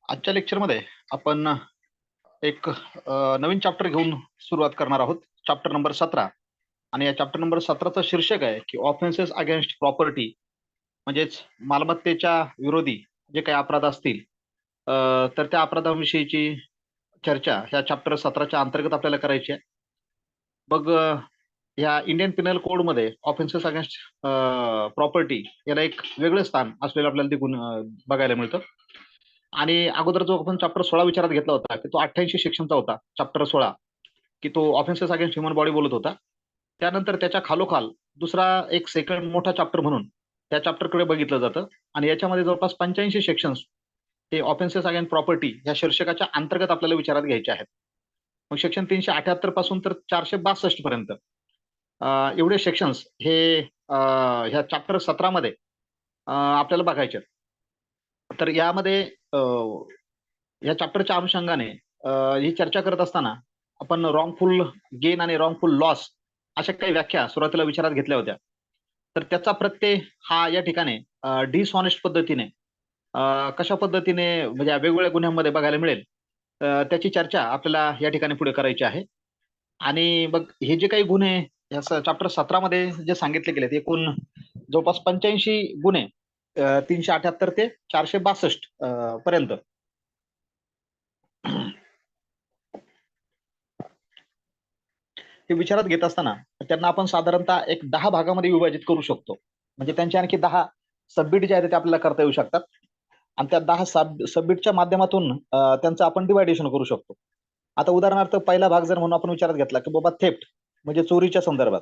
आजच्या लेक्चरमध्ये आपण एक नवीन चॅप्टर घेऊन सुरुवात करणार आहोत. Chapter number 17. आणि या चॅप्टर नंबर 17चं शीर्षक आहे की ऑफेन्सेस अगेन्स्ट प्रॉपर्टी, म्हणजेच मालमत्तेच्या विरोधी जे काही अपराध असतील तर त्या अपराधाविषयीची चर्चा ह्या चॅप्टर 17च्या अंतर्गत आपल्याला करायची आहे. मग ह्या इंडियन पिनल कोडमध्ये ऑफेन्सेस अगेन्स्ट प्रॉपर्टी याला एक वेगळं स्थान असलेलं आपल्याला ते बघायला मिळतं. आणि अगोदर जो आपण चॅप्टर 16 विचारात घेतला होता की तो 88 सेक्शनचा होता, चॅप्टर 16, की तो ऑफेन्सेस अगेन्स्ट ह्युमन बॉडी बोलत होता. त्यानंतर त्याच्या खालोखाल दुसरा एक सेकंड मोठा चॅप्टर म्हणून त्या चॅप्टरकडे बघितलं जातं. आणि याच्यामध्ये जवळपास 85 सेक्शन्स हे ऑफेन्सेस अगेन्स्ट प्रॉपर्टी या शीर्षकाच्या अंतर्गत आपल्याला विचारात घ्यायचे आहेत. मग सेक्शन 378 पासून तर 462 पर्यंत एवढे सेक्शन्स हे ह्या चॅप्टर 17 मध्ये आपल्याला बघायचे. तर यामध्ये या चॅप्टरच्या अनुषंगाने ही चर्चा करत असताना आपण रॉंगफुल गेन आणि रॉंगफुल लॉस अशा काही व्याख्या सुरुवातीला विचारात घेतल्या होत्या. तर त्याचा प्रत्यय हा या ठिकाणी डिसऑनेस्ट पद्धतीने कशा पद्धतीने म्हणजे वेगवेगळ्या गुन्ह्यांमध्ये बघायला मिळेल त्याची चर्चा आपल्याला या ठिकाणी पुढे करायची आहे. आणि मग हे जे काही गुन्हे या चॅप्टर 17 मध्ये जे सांगितले गेलेत, एकूण जवळपास 85 गुन्हे 378 ते 462 पर्यंत हे विचारात घेत असताना त्यांना आपण साधारणतः एक 10 भागामध्ये विभाजित करू शकतो. म्हणजे त्यांचे आणखी 10 सबबिट जे आहेत ते आपल्याला करता येऊ शकतात. आणि त्या 10 सबबिटच्या माध्यमातून त्यांचं आपण डिवायडेशन करू शकतो. आता उदाहरणार्थ पहिला भाग जर म्हणून आपण विचारात घेतला की बाबा थेफ्ट म्हणजे चोरीच्या संदर्भात,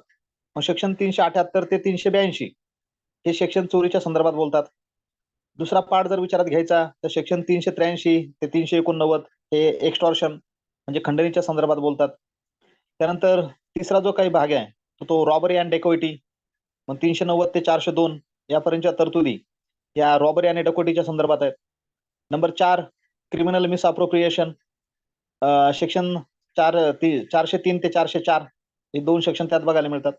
मग सेक्शन 378 ते 382 हे सेक्शन चोरीच्या संदर्भात बोलतात. दुसरा पार्ट जर विचारात घ्यायचा तर सेक्शन 383 ते 389 हे एक्स्टॉर्शन म्हणजे खंडणीच्या संदर्भात बोलतात. त्यानंतर तिसरा जो काही भाग आहे तो रॉबरी अँड डेकोइटी, मग 390 ते 402 यापर्यंतच्या तरतुदी या रॉबरी आणि डकोटीच्या संदर्भात आहेत. नंबर 4 क्रिमिनल मिसअप्रोप्रिएशन, सेक्शन 403 ते 404 हे 2 सेक्शन त्यात बघायला मिळतात.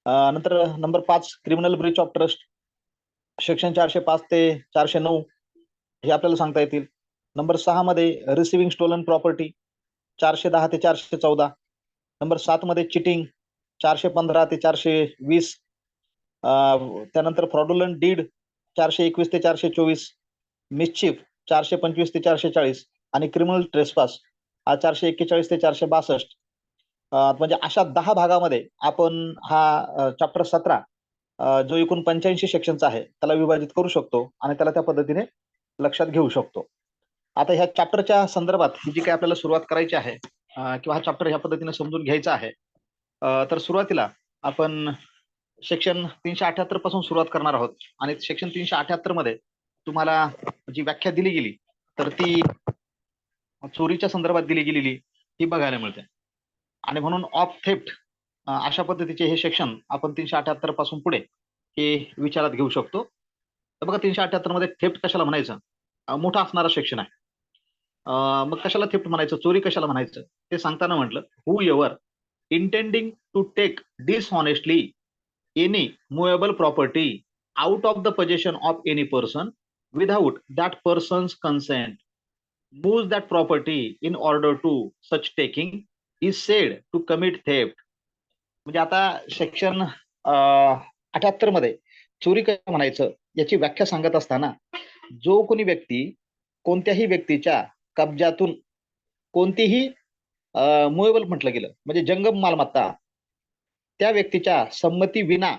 नंतर number 5 criminal breach of trust, section 405 ते 409 हे आपल्याला सांगता येतील. नंबर 6 मध्ये रिसिव्हिंग स्टोलन प्रॉपर्टी 410 ते 414. नंबर 7 मध्ये चिटिंग 415 ते 420. त्यानंतर फ्रॉडुलंट डीड 421 ते 424, मिसचिफ 425 ते 440 आणि क्रिमिनल ट्रेसपास 441 ते 462. म्हणजे अशा 10 भागामध्ये आपण हा चॅप्टर 17 जो एकूण 85 सेक्शनचा आहे त्याला विभाजित करू शकतो आणि त्याला त्या पद्धतीने लक्षात घेऊ शकतो. आता ह्या चॅप्टरच्या संदर्भात ही जी काही आपल्याला सुरुवात करायची आहे किंवा हा चॅप्टर ह्या पद्धतीने समजून घ्यायचा आहे, तर सुरुवातीला आपण सेक्शन 378 पासून सुरुवात करणार आहोत. आणि सेक्शन 378 मध्ये तुम्हाला जी व्याख्या दिली गेली तर ती चोरीच्या संदर्भात दिली गेलेली ही बघायला मिळते. आणि म्हणून ऑफ थेफ्ट अशा पद्धतीचे हे सेक्शन आपण 378 पासून पुढे हे विचारात घेऊ शकतो. तर बघा 378 मध्ये थेफ्ट कशाला म्हणायचं, मोठा असणारा सेक्शन आहे. मग कशाला थेफ्ट म्हणायचं, चोरी कशाला म्हणायचं ते सांगताना म्हटलं, whoever intending to take dishonestly any movable property out of the possession of any person without that person's consent moves that property in order to such taking is said to commit theft. म्हणजे आता section 78 मध्ये चोरी काय म्हणायचं याची व्याख्या सांगत असताना जो कोणी व्यक्ती कोणत्याही व्यक्तीच्या कब्जातून कोणतीही मुवेबल म्हटलं गेलं म्हणजे जंगम मालमत्ता त्या व्यक्तीच्या संमती विना,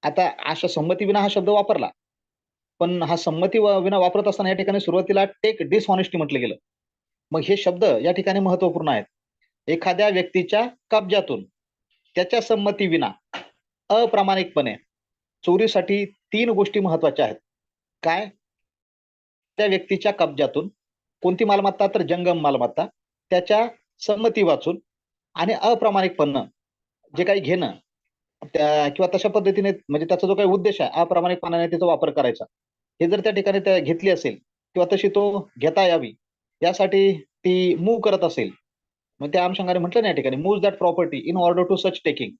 आता अशा संमती विना हा शब्द वापरला, पण हा संमती विना वापरत असताना या ठिकाणी सुरुवातीला टेक डिसऑनेस्टी म्हटलं गेलं. मग हे शब्द या ठिकाणी महत्वपूर्ण आहेत. एखाद्या व्यक्तीच्या कब्जातून त्याच्या संमती विना अप्रामाणिकपणे चोरीसाठी 3 गोष्टी महत्वाच्या आहेत. काय? त्या व्यक्तीच्या कब्जातून कोणती मालमत्ता, तर जंगम मालमत्ता, त्याच्या संमती वाचून आणि अप्रामाणिकपणे जे काही घेणं किंवा तशा पद्धतीने म्हणजे त्याचा जो काही उद्देश आहे अप्रामाणिकपणाने त्याचा वापर करायचा, हे जर त्या ठिकाणी त्या घेतली असेल किंवा तशी तो घेता यावी यासाठी ती मूव्ह करत असेल, मग त्या अनुषंगाने म्हटलं ना या ठिकाणी move that property in order to such taking,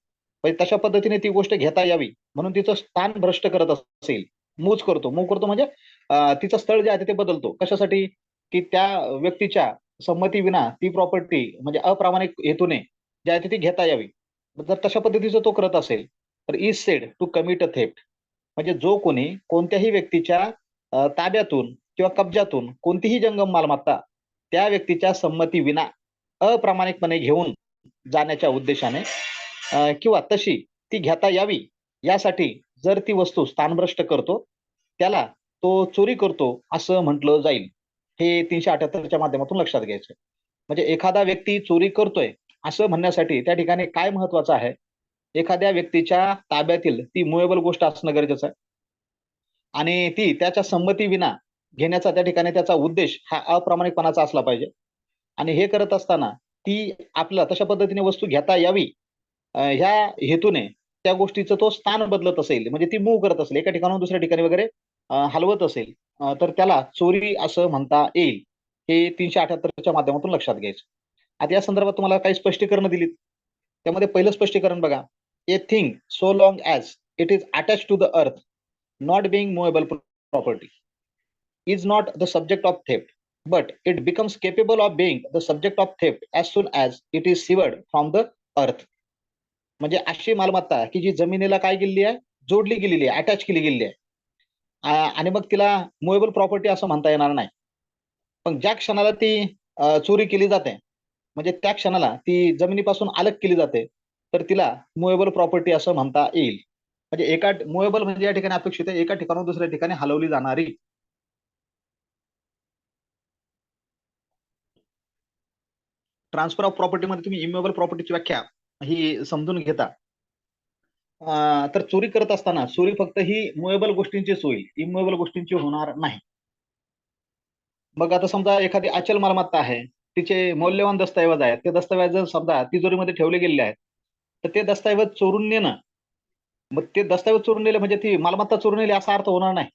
म्हणजे तशा पद्धतीने ती गोष्ट घेता यावी म्हणून तिचं स्थान भ्रष्ट करत असेल, मूव्ह करतो म्हणजे तिचं स्थळ जे आहे ते बदलतो. कशासाठी? की त्या व्यक्तीच्या संमतीविना ती प्रॉपर्टी म्हणजे अप्रामाणिक हेतूने जी आहे ती घेता यावी. जर तशा पद्धतीचं तो करत असेल तर is said to commit a theft. म्हणजे जो कोणी कोणत्याही व्यक्तीच्या ताब्यातून किंवा कब्जातून कोणतीही जंगम मालमत्ता त्या व्यक्तीच्या संमतीविना अप्रामाणिकपणे घेऊन जाण्याच्या उद्देशाने किंवा तशी ती घेता यावी यासाठी जर ती वस्तू स्थानभ्रष्ट करतो, त्याला तो चोरी करतो असं म्हटलं जाईल. हे 378च्या माध्यमातून लक्षात घ्यायचं. म्हणजे एखादा व्यक्ती चोरी करतोय असं म्हणण्यासाठी त्या ठिकाणी काय महत्वाचं आहे? एखाद्या व्यक्तीच्या ताब्यातील ती मूव्हेबल गोष्ट असणं गरजेचं आहे आणि ती त्याच्या संमतीविना घेण्याचा त्या ठिकाणी त्याचा उद्देश हा अप्रामाणिकपणाचा असला पाहिजे. आणि हे करत असताना ती आपल्याला तशा पद्धतीने वस्तू घेता यावी ह्या हेतूने त्या गोष्टीचं तो स्थान बदलत असेल, म्हणजे ती मूव्ह करत असेल, एका ठिकाणाहून दुसऱ्या ठिकाणी वगैरे हलवत असेल, तर त्याला चोरी असं म्हणता येईल. हे 378च्या माध्यमातून लक्षात घ्यायचं. आता या संदर्भात तुम्हाला काही स्पष्टीकरणं दिलीत. त्यामध्ये पहिलं स्पष्टीकरण बघा. A thing so long as it is attached to the earth, not being movable property, is not the subject of theft, but it becomes capable of being the subject of theft as soon as it is severed from the earth. म्हणजे अशी मालमत्ता की जी जमिनीला काय केलेली आहे, जोडली गेलेली आहे, अटॅच केली गेलेली आहे. आणि मग तिला मुव्हेबल प्रॉपर्टी असं म्हणता येणार नाही. पण ज्या क्षणाला ती चोरी केली जाते, म्हणजे त्या क्षणाला ती जमिनीपासून अलग केली जाते, तर तिला मुव्हेबल प्रॉपर्टी असं म्हणता येईल. म्हणजे एका मुव्हेबल म्हणजे या ठिकाणी अपेक्षित आहे एका ठिकाणाहून दुसऱ्या ठिकाणी हलवली जाणारी. ट्रान्सफर ऑफ प्रॉपर्टीमध्ये तुम्ही इम्युएबल प्रॉपर्टीची व्याख्या ही समजून घेता. तर चोरी करत असताना चोरी फक्त ही मुव्हेबल गोष्टींचीच होईल, इम्युएबल गोष्टींची होणार नाही. मग आता समजा एखादी अचल मालमत्ता आहे, तिचे मौल्यवान दस्तऐवज आहेत, ते दस्तऐवज जर समजा तिजोरीमध्ये ठेवले गेलेले आहेत, तर ते दस्तऐवज चोरून नेणं, मग ते दस्तऐवज चोरून नेले म्हणजे ती मालमत्ता चोरून नेली असा अर्थ होणार नाही.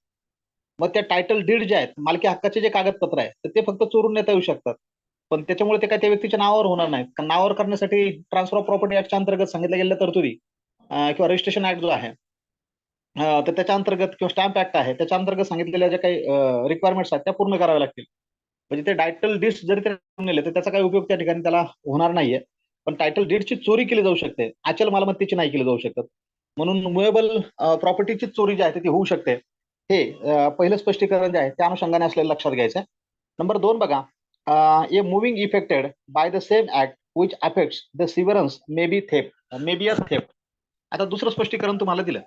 मग त्या टायटल डीड जे आहेत, मालकी हक्काचे जे कागदपत्र आहेत, तर ते फक्त चोरून नेता येऊ शकतात. पण त्याच्यामुळे ते काय त्या व्यक्तीच्या नावावर होणार नाहीत. कारण नावावर करण्यासाठी ट्रान्सफर ऑफ प्रॉपर्टी ऍक्टच्या अंतर्गत सांगितल्या गेलेल्या तरतुदी किंवा रजिस्ट्रेशन ऍक्ट जो आहे, तर त्याच्या अंतर्गत किंवा स्टॅम्प ऍक्ट आहे, त्याच्या अंतर्गत सांगितलेल्या ज्या काही रिक्वायरमेंट्स आहेत त्या पूर्ण कराव्या लागतील. म्हणजे ते टायटल डीड्स जरी ते नेले तर त्याचा काही उपयोग त्या ठिकाणी त्याला होणार नाहीये. पण टायटल डीडची चोरी केली जाऊ शकते, अचल मालमत्तेची नाही केली जाऊ शकत. म्हणून मुव्हेबल प्रॉपर्टीची चोरी जी आहे ती होऊ शकते. हे पहिलं स्पष्टीकरण जे आहे त्या अनुषंगाने असलेलं लक्षात घ्यायचं आहे. नंबर 2 बघा. A moving effected by the same act which affects the severance may be theft, may be a theft. आता दुसरं स्पष्टीकरण तुम्हाला दिलं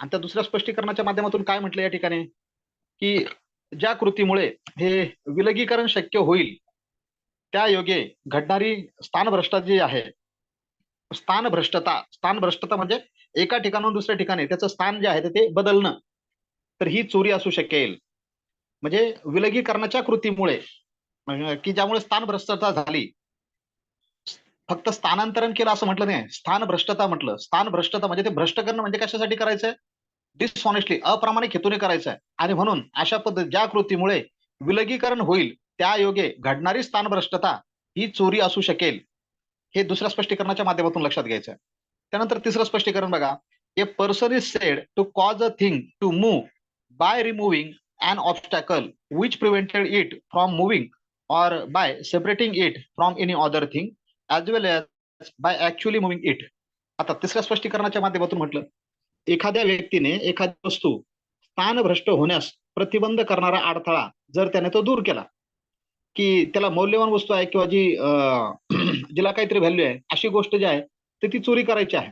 आणि त्या दुसऱ्या स्पष्टीकरणाच्या माध्यमातून काय म्हटलं या ठिकाणी, की ज्या कृतीमुळे हे विलगीकरण शक्य होईल त्या योगे घडणारी स्थानभ्रष्टता जी आहे, स्थानभ्रष्टता म्हणजे एका ठिकाणाहून दुसऱ्या ठिकाणी त्याचं स्थान जे आहे ते बदलणं, तर ही चोरी असू शकेल. म्हणजे विलगीकरणाच्या कृतीमुळे की ज्यामुळे स्थानभ्रष्टता झाली. फक्त स्थानांतरण केलं असं म्हटलं नाही, स्थानभ्रष्टता म्हटलं. स्थानभ्रष्टता म्हणजे ते भ्रष्ट करणं म्हणजे कशासाठी करायचंय? डिसऑनेस्टली, अप्रामाणिक हेतूने करायचं आहे. आणि म्हणून अशा पद्धती ज्या कृतीमुळे विलगीकरण होईल त्या योगे घडणारी स्थानभ्रष्टता ही चोरी असू शकेल. हे दुसऱ्या स्पष्टीकरणाच्या माध्यमातून लक्षात घ्यायचं आहे. त्यानंतर तिसरं स्पष्टीकरण बघा. A person is said to cause a thing to move by removing an obstacle which prevented it from moving or by separating it from any other thing as well as by actually moving it. आता तिसऱ्या स्पष्टीकरणाच्या माध्यमातून म्हटलं, एखाद्या व्यक्तीने एखादी वस्तू स्थानभ्रष्ट होण्यास प्रतिबंध करणारा अडथळा जर त्याने तो दूर केला, की त्याला मौल्यवान वस्तू आहे किंवा जी जिला काहीतरी व्हॅल्यू आहे अशी गोष्ट जी आहे तर ती चोरी करायची आहे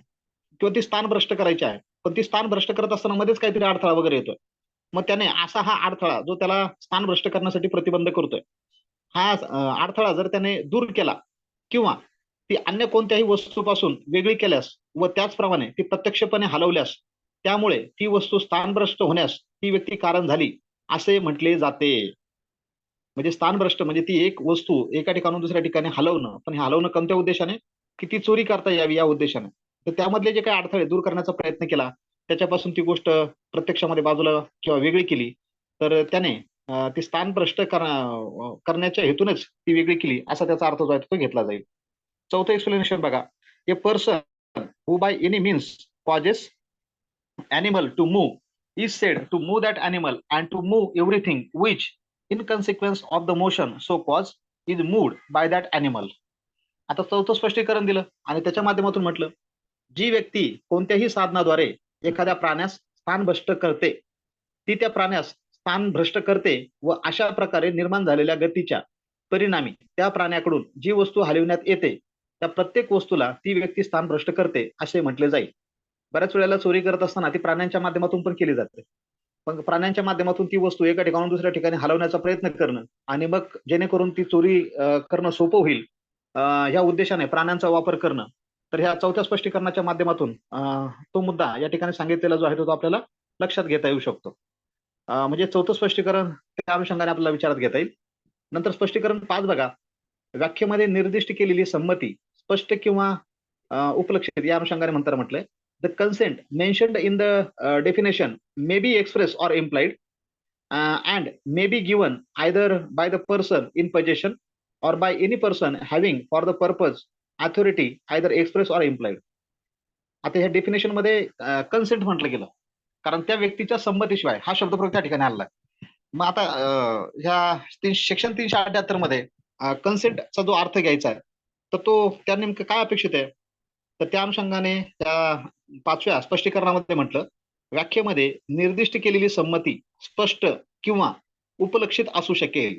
किंवा ती स्थानभ्रष्ट करायची आहे, पण ती स्थानभ्रष्ट करत असताना मध्येच काहीतरी अडथळा वगैरे येतोय. मग त्याने असा हा अडथळा जो त्याला स्थानभ्रष्ट करण्यासाठी प्रतिबंध करतोय, हा अडथळा जर त्याने दूर केला किंवा ती अन्य कोणत्याही वस्तूपासून वेगळी केल्यास व त्याचप्रमाणे ती प्रत्यक्षपणे हलवल्यास त्यामुळे ती वस्तू स्थानभ्रष्ट होण्यास ती व्यक्ती कारण झाली असे म्हटले जाते. म्हणजे स्थानभ्रष्ट म्हणजे ती एक वस्तू एका ठिकाणून दुसऱ्या ठिकाणी हलवणं, पण हे हलवणं कोणत्या उद्देशाने, की ती चोरी करता यावी या उद्देशाने. तर त्यामधले जे काही अडथळे दूर करण्याचा प्रयत्न केला, त्याच्यापासून ती गोष्ट प्रत्यक्षामध्ये बाजूला किंवा वेगळी केली, तर त्याने ती स्थानभ्रष्ट करण्याच्या हेतूनच ती वेगळी केली असा त्याचा अर्थ जो आहे तो घेतला जाईल. चौथं एक्सप्लेनेशन बघा. A person who by any means causes animal to move is said to move that animal and to move everything which in consequence of the motion so caused is moved by that animal. आता चौथं स्पष्टीकरण दिलं आणि त्याच्या माध्यमातून म्हटलं, जी व्यक्ती कोणत्याही साधनाद्वारे एखाद्या प्राण्यास स्थानभ्रष्ट करते, ती त्या प्राण्यास स्थानभ्रष्ट करते व अशा प्रकारे निर्माण झालेल्या गतीच्या परिणामी त्या प्राण्याकडून जी वस्तू हलविण्यात येते त्या प्रत्येक वस्तूला ती व्यक्ती स्थानभ्रष्ट करते असे म्हटले जाईल. बऱ्याच वेळेला चोरी करत असताना ती प्राण्यांच्या माध्यमातून पण केली जाते. पण प्राण्यांच्या माध्यमातून ती वस्तू एका ठिकाणून दुसऱ्या ठिकाणी हलवण्याचा प्रयत्न करणं आणि मग जेणेकरून ती चोरी करणं सोपं होईल, ह्या उद्देशाने प्राण्यांचा वापर करणं. तर ह्या चौथ्या स्पष्टीकरणाच्या माध्यमातून तो मुद्दा या ठिकाणी सांगितलेला जो आहे तो आपल्याला लक्षात घेता येऊ शकतो. म्हणजे चौथं स्पष्टीकरण त्या अनुषंगाने आपल्याला विचारात घेता येईल. नंतर स्पष्टीकरण 5 बघा, व्याख्येमध्ये निर्दिष्ट केलेली संमती स्पष्ट किंवा उपलक्षित या अनुषंगाने म्हणताना म्हटलंय, the consent mentioned in the definition may be express or implied and may be given either by the person in possession or by any person having for the purpose authority either express or implied. आता ह्या definition मध्ये consent म्हटलं गेलं कारण त्या व्यक्तीच्या संमतीशिवाय हा शब्दप्रयोग त्या ठिकाणी आला. मग आता ह्या सेक्शन 378 मध्ये कन्सेंटचा जो अर्थ घ्यायचा आहे तर तो त्या नेमकं काय अपेक्षित आहे, तर त्या अनुषंगाने त्या 5व्या स्पष्टीकरणामध्ये म्हटलं, व्याख्येमध्ये निर्दिष्ट केलेली संमती स्पष्ट किंवा उपलक्षित असू शकेल.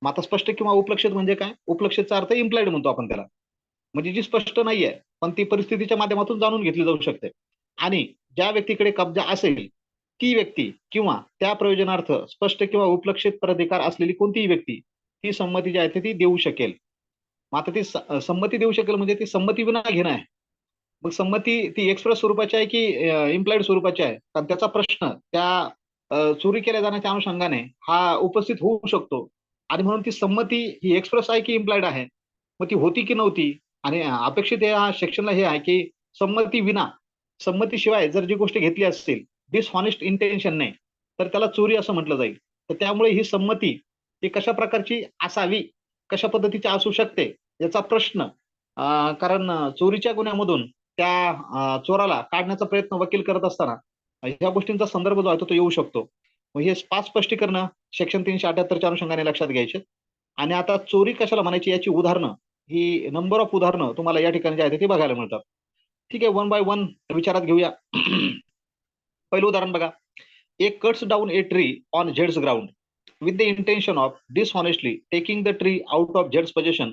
मग आता स्पष्ट किंवा उपलक्षित म्हणजे काय? उपलक्षितचा अर्थ इम्प्लाइड म्हणतो आपण त्याला, म्हणजे जी स्पष्ट नाहीये पण ती परिस्थितीच्या माध्यमातून जाणून घेतली जाऊ शकते. आणि ज्या व्यक्तीकडे कब्जा असेल ती व्यक्ती किंवा त्या प्रयोजनार्थ स्पष्ट किंवा उपलक्षित प्राधिकार असलेली कोणतीही व्यक्ती ती संमती जी आहे ती देऊ शकेल. मग आता ती संमती देऊ शकेल म्हणजे ती संमती विना घेणं आहे. मग संमती ती एक्सप्रेस स्वरूपाची आहे की इम्प्लाइड स्वरूपाची आहे, कारण त्याचा प्रश्न त्या चोरी केल्या जाण्याच्या अनुषंगाने हा उपस्थित होऊ शकतो. आणि म्हणून ती संमती ही एक्सप्रेस आहे की इम्प्लाइड आहे, मग ती होती की नव्हती. आणि अपेक्षित या सेक्शनला हे आहे की संमती विना, संमतीशिवाय जर जी गोष्ट घेतली असेल डिसहॉनेस्ट इंटेन्शनने तर त्याला चोरी असं म्हटलं जाईल. तर त्यामुळे ही संमती ही कशा प्रकारची असावी, कशा पद्धतीची असू शकते याचा प्रश्न, कारण चोरीच्या गुन्ह्यामधून त्या चोराला काढण्याचा प्रयत्न वकील करत असताना ह्या गोष्टींचा संदर्भ जो आहे तो येऊ शकतो. मग हे 5 स्पष्टीकरण सेक्शन 378च्या अनुषंगाने लक्षात घ्यायचे. आणि आता चोरी कशाला म्हणायची याची उदाहरणं, ही नंबर ऑफ उदाहरणं तुम्हाला या ठिकाणी जे आहे ते बघायला मिळतात. ठीक आहे, वन बाय वन विचारात घेऊया. पहिलं उदाहरण बघा, A cuts down a tree on झेड्स ground with the intention of dishonestly taking the tree out of Jed's possession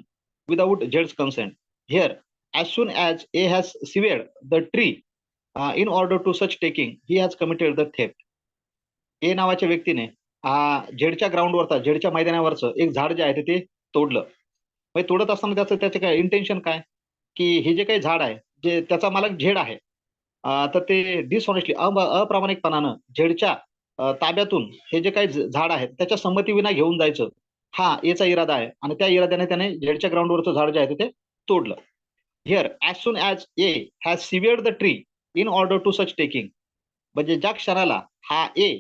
without Jed's consent. Here, as soon as A has severed the tree in order to such taking, he has committed the theft. ए नावाच्या व्यक्तीने झेडच्या ग्राउंडवरचा, झेडच्या मैदानावरचं एक झाड जे आहे ते तोडलं. म्हणजे तोडत असताना त्याचं काय इंटेन्शन काय, की हे जे काही झाड आहे जे त्याचा मालक झेड आहे, तर ते डिसऑनेस्टली अप्रामाणिकपणानं झेडच्या ताब्यातून हे जे काही झाड आहे त्याच्या संमतीविना घेऊन जायचं, हा याचा इरादा आहे. आणि त्या इराद्याने त्याने झेडच्या ग्राउंडवरचं झाड जे आहे ते तोडलं. Here as soon as A has severed the tree in order to such taking, म्हणजे ज्या क्षणाला हा ए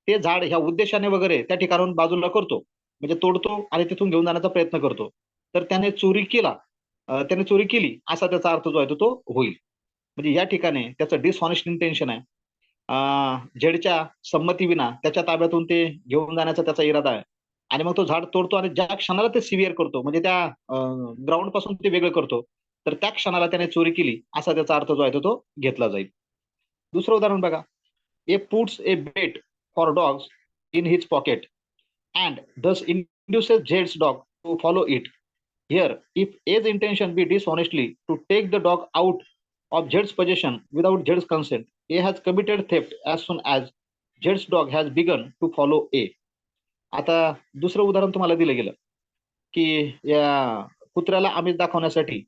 ते झाड ह्या उद्देशाने वगैरे त्या ठिकाणाहून बाजूला करतो, म्हणजे तोडतो आणि तिथून घेऊन जाण्याचा प्रयत्न करतो, तर त्याने चोरी केली असा त्याचा अर्थ जो आहे तो होईल. म्हणजे या ठिकाणी त्याचं डिसऑनेस्ट इंटेन्शन आहे, झेडच्या संमतीविना त्याच्या ताब्यातून ते घेऊन जाण्याचा त्याचा इरादा आहे. आणि मग तो झाड तोडतो आणि ज्या क्षणाला ते सिव्हिअर करतो म्हणजे त्या ग्राउंड पासून ते वेगळं करतो, तर त्या क्षणाला त्याने चोरी केली असा त्याचा अर्थ जो आहे तो घेतला जाईल. दुसरं उदाहरण बघा, A puts a bait for dogs in his pocket and thus induces Jed's dog to follow it. Here, if A's intention be dishonestly to take the dog out of Jed's possession without Jed's consent, A has committed theft as soon as Jed's dog has begun to follow A. आता दुसरं उदाहरण तुम्हाला दिलं गेलं की या कुत्र्याला आमिष दाखवण्यासाठी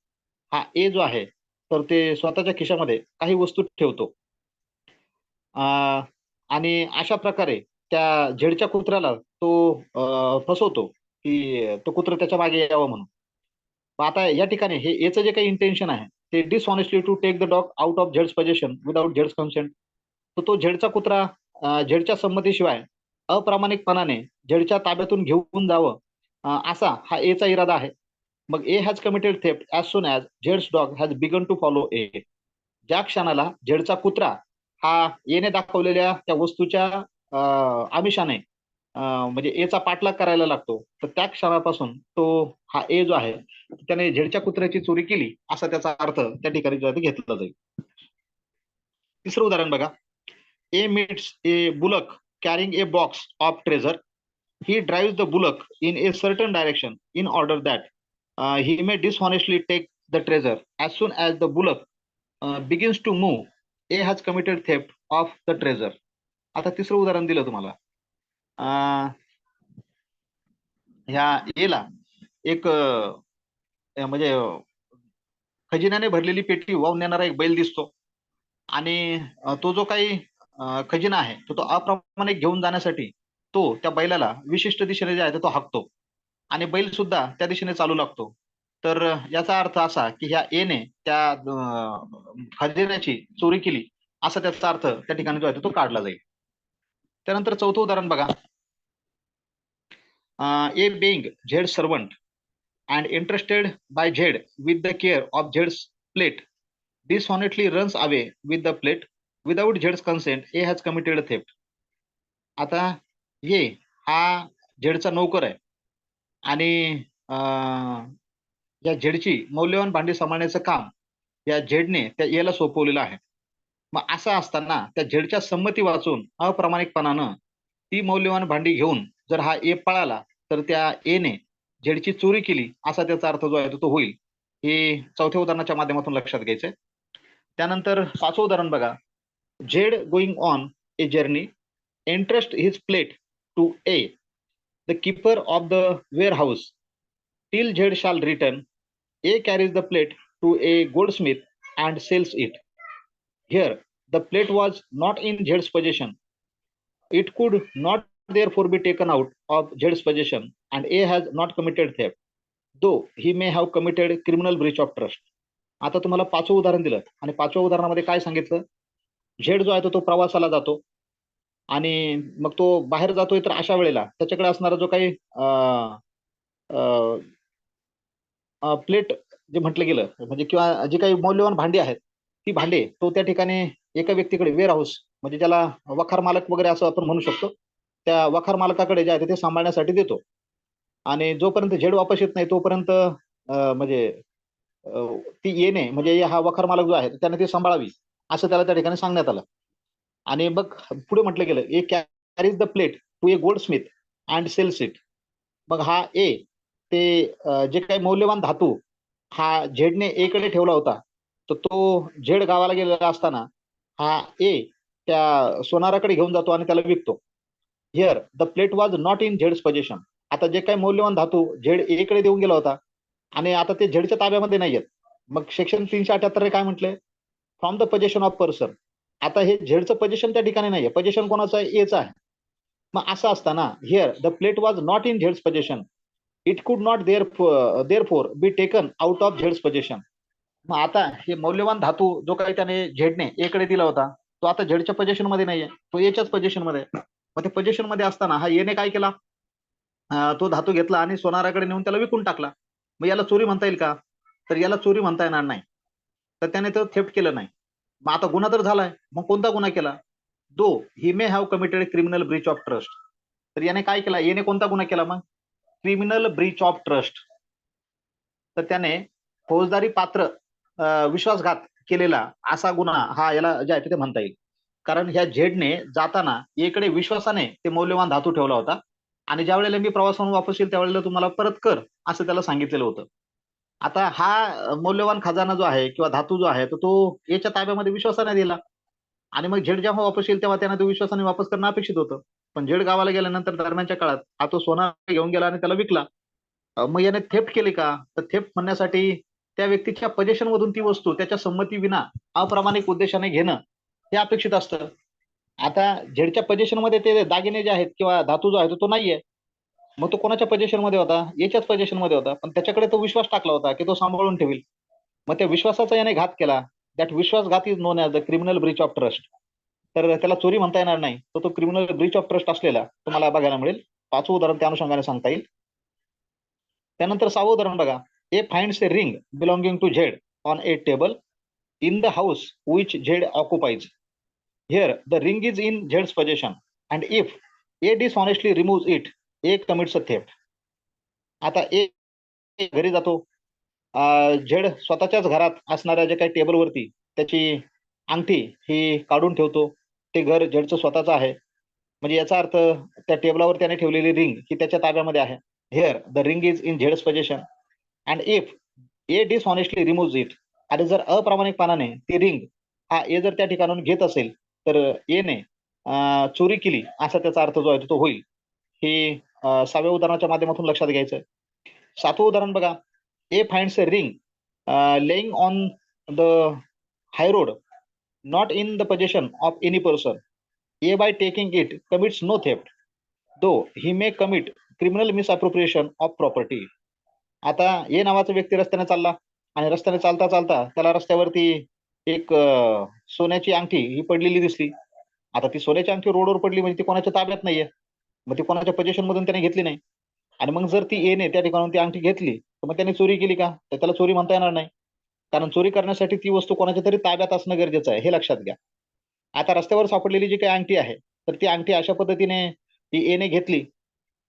हा ए जो आहे तर ते स्वतःच्या खिशामध्ये काही वस्तू ठेवतो, आणि अशा प्रकारे त्या झेडच्या कुत्र्याला तो फसवतो की तो कुत्रा त्याच्या मागे यावं म्हणून. आता या ठिकाणी हे याचं जे काही इंटेन्शन आहे ते dishonestly to take the dog out of झेड्स पोझेशन विदाउट झेड्स कन्सेंट, तर तो झेडचा कुत्रा झेडच्या संमतीशिवाय अप्रामाणिकपणाने झेडच्या ताब्यातून घेऊन जावं, असा हा एचा इरादा आहे. मग A has committed theft as soon as झेड्स dog has begun to follow A, ज्या क्षणाला झेडचा कुत्रा हा येणे दाखवलेल्या त्या वस्तूच्या आमिषाने म्हणजे एचा पाठलाग करायला लागतो, तर त्या क्षणापासून तो हा ए जो आहे त्याने झेडच्या कुत्र्याची चोरी केली असा त्याचा अर्थ त्या ठिकाणी जो आहे तो घेतला जाईल. तिसरं उदाहरण बघा. A meets a bullock carrying a box of treasure. He drives the bullock in a certain direction in order that he may dishonestly take the treasure. As soon as the bullock begins to move, A has committed theft of the treasure. आता तिसरं उदाहरण दिलं तुम्हाला. ह्या एला एक म्हणजे खजिन्याने भरलेली पेटी वाहून नेणारा एक बैल दिसतो आणि तो जो काही खजिना आहे तो अप्रमाणित घेऊन जाण्यासाठी तो त्या बैलाला विशिष्ट दिशेने जे आहे तो हाकतो आणि बैल सुद्धा त्या दिशेने चालू लागतो. तर याचा अर्थ असा की ह्या एने त्या खजिन्याची चोरी केली असा त्याचा अर्थ त्या ठिकाणी जो आहे तो काढला जाईल. त्यानंतर चौथं उदाहरण बघा. A being Z servant and interested by Jed with the care of Jed's plate, dishonestly runs away with the plate without Jed's consent. A has committed a theft. आता ये हा झेडचा नोकर आहे आणि या झेडची मौल्यवान भांडी सांभाळण्याचं काम या झेडने त्या एला सोपवलेलं आहे. मग असं असताना त्या झेडच्या संमती वाचून अप्रामाणिकपणानं ती मौल्यवान भांडी घेऊन जर हा ए पळाला तर त्या एने झेडची चोरी केली असा त्याचा अर्थ जो आहे तो होईल. हे चौथ्या उदाहरणाच्या माध्यमातून लक्षात घ्यायचंय. त्यानंतर पाचवं उदाहरण बघा. Z going on a journey entrust his plate to A the keeper of the warehouse till Z shall return. A carries the plate to a goldsmith and sells it. Here the plate was not in झेड्स possession. It could not therefore be taken out of Jed's possession and A has not committed theft, though he may have committed criminal breach of trust. आता तुम्हाला पाचवं उदाहरण दिलं आणि पाचव्या उदाहरणामध्ये काय सांगितलं. झेड जो आहे तो प्रवासाला जातो आणि मग तो बाहेर जातोय तर अशा वेळेला त्याच्याकडे असणारा जो काही प्लेट जे म्हटलं गेलं म्हणजे किंवा जी काही मौल्यवान भांडी आहेत ती भांडे तो त्या ठिकाणी एका व्यक्तीकडे वेअर हाऊस म्हणजे ज्याला वखार मालक वगैरे असं आपण म्हणू शकतो त्या वखार मालकाकडे जे आहे ते सांभाळण्यासाठी देतो आणि जोपर्यंत झेड वापस येत नाही तोपर्यंत म्हणजे ती येणे म्हणजे हा वखार मालक जो आहे त्याने ती सांभाळावी असं त्याला त्या ठिकाणी सांगण्यात आलं. आणि मग पुढे म्हटलं गेलं A carries the plate to a goldsmith and sells it. मग हा ए ते जे काही मौल्यवान धातू हा झेडने ए कडे ठेवला होता तर तो झेड गावाला गेलेला असताना हा ए त्या सोनाराकडे घेऊन जातो आणि त्याला विकतो. Here the plate was not in झेड्स पोझेशन. आता जे काही मौल्यवान धातू झेड ए कडे देऊन गेला होता आणि आता ते झेडच्या ताब्यामध्ये नाही आहेत. मग सेक्शन 378 काय म्हटलंय. From the possession of person. आता हे झेडचं पोझेशन त्या ठिकाणी नाहीये. पोझेशन कोणाचं आहे एचं आहे. मग असं असताना here the plate was not in झेड्स possession. It could not therefore be taken out of झेड्स पोझेशन. मग आता हे मौल्यवान धातू जो काही त्याने झेडने ए कडे दिला होता तो आता झेडच्या पोझेशन मध्ये नाहीये. तो एच्याच पोझेशन मध्ये. मग ते पोझिशन मध्ये असताना हा येणे काय केला. तो धातू घेतला आणि सोनाराकडे नेऊन त्याला विकून टाकला. मग याला चोरी म्हणता येईल का. तर याला चोरी म्हणता येणार नाही. तर त्याने तो थेफ्ट केलं नाही. मग आता गुन्हा तर झालाय. मग कोणता गुन्हा केला. Though he may have committed criminal breach of trust. तर याने काय केला. याने कोणता गुन्हा केला मग क्रिमिनल ब्रीच ऑफ ट्रस्ट. तर त्याने फौजदारी पात्र विश्वासघात केलेला असा गुन्हा हा याला जे आहे ते म्हणता येईल. कारण ह्या झेडने जाताना एकडे विश्वासाने ते मौल्यवान धातू ठेवला होता आणि ज्या वेळेला मी प्रवासाहून वापस येईल त्यावेळेला तुम्हाला परत कर असं त्याला सांगितलेलं होतं. आता हा मौल्यवान खजाना जो आहे किंवा धातू जो आहे तो याच्या ताब्यामध्ये विश्वासाने दिला आणि मग झेड जेव्हा वापस येईल तेव्हा त्यांना तो विश्वासाने वापस करणं अपेक्षित होतं. पण झेड गावाला गेल्यानंतर दरम्यानच्या काळात हा तो सोना घेऊन गेला आणि त्याला विकला. मग याने थेफ्ट केली का. तर थेफ्ट म्हणण्यासाठी त्या व्यक्तीच्या पोझेशन मधून ती वस्तू त्याच्या संमती विना अप्रामाणिक उद्देशाने घेणं हे अपेक्षित असतं. आता झेडच्या पोझिशन मध्ये ते दागिने जे आहेत किंवा धातू जो आहे तो नाहीये. मग तो कोणाच्या पोझिशन मध्ये होता याच्याच पोझिशन मध्ये होता. पण त्याच्याकडे तो विश्वास टाकला होता की तो सांभाळून ठेवील. मग त्या विश्वासाचा याने घात केला. दॅट विश्वासघात is non as the criminal breach of trust. तर त्याला चोरी म्हणता येणार नाही. तो क्रिमिनल ब्रीच ऑफ ट्रस्ट असलेला तुम्हाला बघायला मिळेल. पाचवं उदाहरण त्या अनुषंगाने सांगता येईल. त्यानंतर सहावं उदाहरण बघा. A finds a ring belonging to Z on a table in the house which Z occupies. Here, the ring is in Jed's possession, and if A dishonestly remove it, A commits a theft. आता A घरी जातो, Z स्वतःच्याच घरात असणाऱ्या जे काही टेबलवरती त्याची अंगठी ही काढून ठेवतो. ते घर झेडचं स्वतःचं आहे. म्हणजे याचा अर्थ त्या टेबलावर त्याने ठेवलेली रिंग ही त्याच्या ताब्यामध्ये आहे. Here the ring is in झेड्स position and if A dishonestly remove it, आणि जर अप्रामाणिकपणाने ती रिंग हा ए जर त्या ठिकाणाहून घेत असेल तर एने चोरी केली असा त्याचा अर्थ जो आहे तो होईल. हे 6व्या उदाहरणाच्या माध्यमातून लक्षात घ्यायचं. 7वं उदाहरण बघा. A finds a ring lying on the high road not in the position of any person. A by taking it commits no theft though he may commit criminal misappropriation of property. आता A नावाचा व्यक्ती रस्त्याने चालला आणि रस्त्याने चालता चालता त्याला रस्त्यावरती एक सोन्याची अंगठी ही पडलेली दिसली. आता ती सोन्याची अंगठी रोडवर पडली म्हणजे ती कोणाच्या ताब्यात नाहीये, मग ती कोणाच्या पोझिशन मधून त्याने घेतली नाही. आणि मग जर ती एने त्या ठिकाणून ती अंगठी घेतली तर मग त्याने चोरी केली का, तर त्याला चोरी म्हणता येणार नाही. कारण चोरी करण्यासाठी ती वस्तू कोणाच्या तरी ताब्यात असणं गरजेचं आहे, हे लक्षात घ्या. आता रस्त्यावर सापडलेली जी काही अंगठी आहे तर ती अंगठी अशा पद्धतीने ती एने घेतली,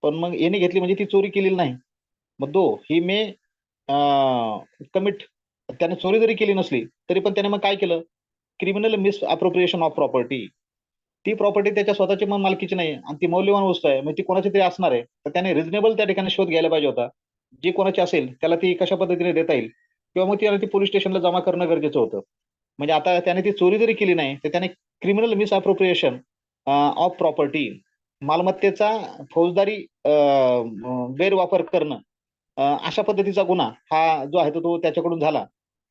पण मग एने घेतली म्हणजे ती चोरी केलेली नाही. मग दो ही मे कमिट, त्याने चोरी जरी केली नसली तरी पण त्याने मग काय केलं, criminal miss appropriation of property. ती प्रॉपर्टी त्याच्या स्वतःची मग मालकीची नाही आणि ती मौल्यवान वस्तू आहे, मग ती कोणाची तरी असणार आहे. तर त्याने रिझनेबल त्या ठिकाणी शोध घ्यायला पाहिजे होता, जी कोणाची असेल त्याला ती कशा पद्धतीने देता येईल, किंवा मग त्याला ती पोलीस स्टेशनला जमा करणं गरजेचं होतं. म्हणजे आता त्याने ती चोरी जरी केली नाही तर त्याने क्रिमिनल मिसअप्रोप्रिएशन ऑफ प्रॉपर्टी, मालमत्तेचा फौजदारी गैरवापर करणं, अशा पद्धतीचा गुन्हा हा जो आहे तो त्याच्याकडून झाला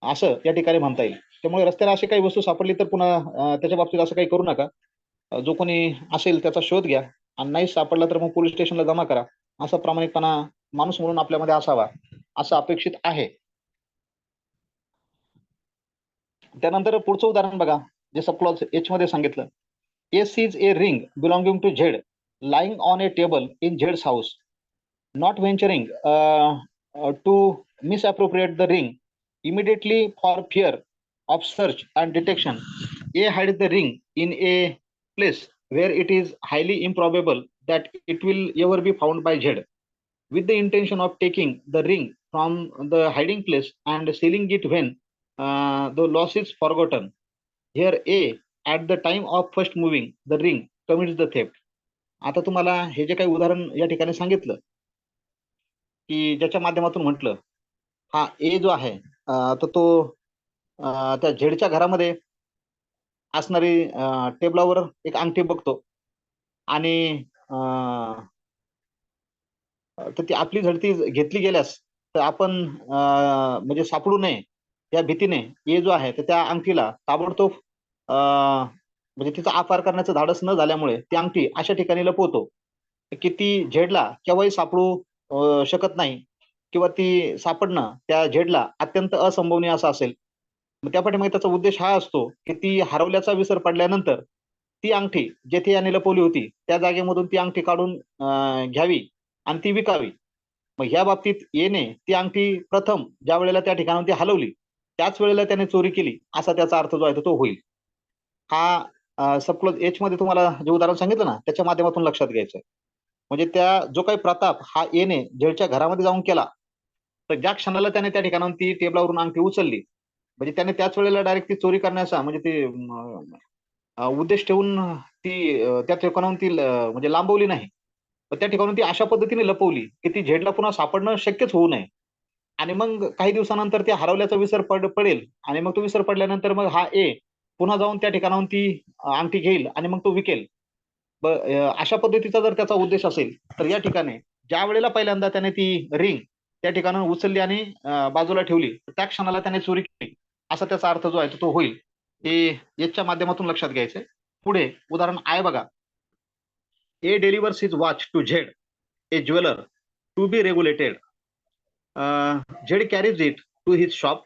असं या ठिकाणी म्हणता येईल. त्यामुळे रस्त्याला अशी काही वस्तू सापडली तर पुन्हा त्याच्या बाबतीत असं काही करू नका. जो कोणी असेल त्याचा शोध घ्या आणि नाही सापडला तर मग पोलीस स्टेशनला जमा करा. असा प्रामाणिकपणा माणूस म्हणून आपल्यामध्ये असावा असं अपेक्षित आहे. त्यानंतर पुढचं उदाहरण बघा, जे सबक्लॉज एच मध्ये सांगितलं. A sees a ring belonging to Z lying on a table in झेड्स house, not venturing to misappropriate the ring immediately for fear of search and detection. A hides the ring in a place where it is highly improbable that it will ever be found by Z, with the intention of taking the ring from the hiding place and stealing it when the loss is forgotten. Here A, at the time of first moving the ring, commits the theft. आता तुम्हाला हे जे काही उदाहरण या ठिकाणी सांगितलं की ज्याच्या माध्यमातून म्हटलं, हा ए जो आहे तर तो त्या झेडच्या घरामध्ये असणारी टेबलावर एक अंगठी बघतो आणि तर ती आपली झडती घेतली गेल्यास तर आपण म्हणजे सापडू नये या भीतीने ए जो आहे तर त्या अंगठीला ताबडतोब म्हणजे तिचा आकार करण्याचं धाडस न झाल्यामुळे ती अंगठी अशा ठिकाणी लपवतो की ती झेडला केव्हाही सापडू शकत नाही, किंवा ती सापडणं त्या झेडला अत्यंत असंभवनीय असं असेल. मग त्यापाठी त्याचा उद्देश हा असतो की ती हरवल्याचा विसर पडल्यानंतर ती अंगठी जेथे याने लपवली होती त्या जागेमधून ती अंगठी काढून घ्यावी आणि ती विकावी. मग ह्या बाबतीत येणे ती अंगठी प्रथम ज्या वेळेला त्या ठिकाणाहून ती हलवली त्याच वेळेला त्याने चोरी केली असा त्याचा अर्थ जो आहे तो होईल. हा सबक्लोज एच मध्ये तुम्हाला जे उदाहरण सांगितलं ना त्याच्या माध्यमातून लक्षात घ्यायचं. म्हणजे त्या जो काही प्रताप हा येणे झेडच्या घरामध्ये जाऊन केला, तर ज्या क्षणाला त्याने त्या ठिकाणाहून ती टेबलावरून अंगठी उचलली म्हणजे त्याने त्याच वेळेला डायरेक्ट ती चोरी करण्याचा म्हणजे ते उद्देश ठेवून ती त्या ठिकाणाहून ती म्हणजे लांबवली नाही, तर त्या ठिकाणून ती अशा पद्धतीने लपवली की ती झेडला पुन्हा सापडणं शक्यच होऊ नये. आणि मग काही दिवसानंतर ते हरवल्याचा विसर पडेल आणि मग तो विसर पडल्यानंतर मग हा ए पुन्हा जाऊन त्या ठिकाणाहून ती अंगठी घेईल आणि मग तो विकेल. अशा पद्धतीचा जर त्याचा उद्देश असेल तर या ठिकाणी ज्या वेळेला पहिल्यांदा त्याने ती रिंग त्या ठिकाणाहून उचलली आणि बाजूला ठेवली त्या क्षणाला त्याने चोरी केली असा त्याचा अर्थ जो आहे तो होईल. हे याच्या माध्यमातून लक्षात घ्यायचंय. पुढे उदाहरण आहे बघा. A delivers his watch to Z, a jeweller, to be regulated. Z carries it to his shop.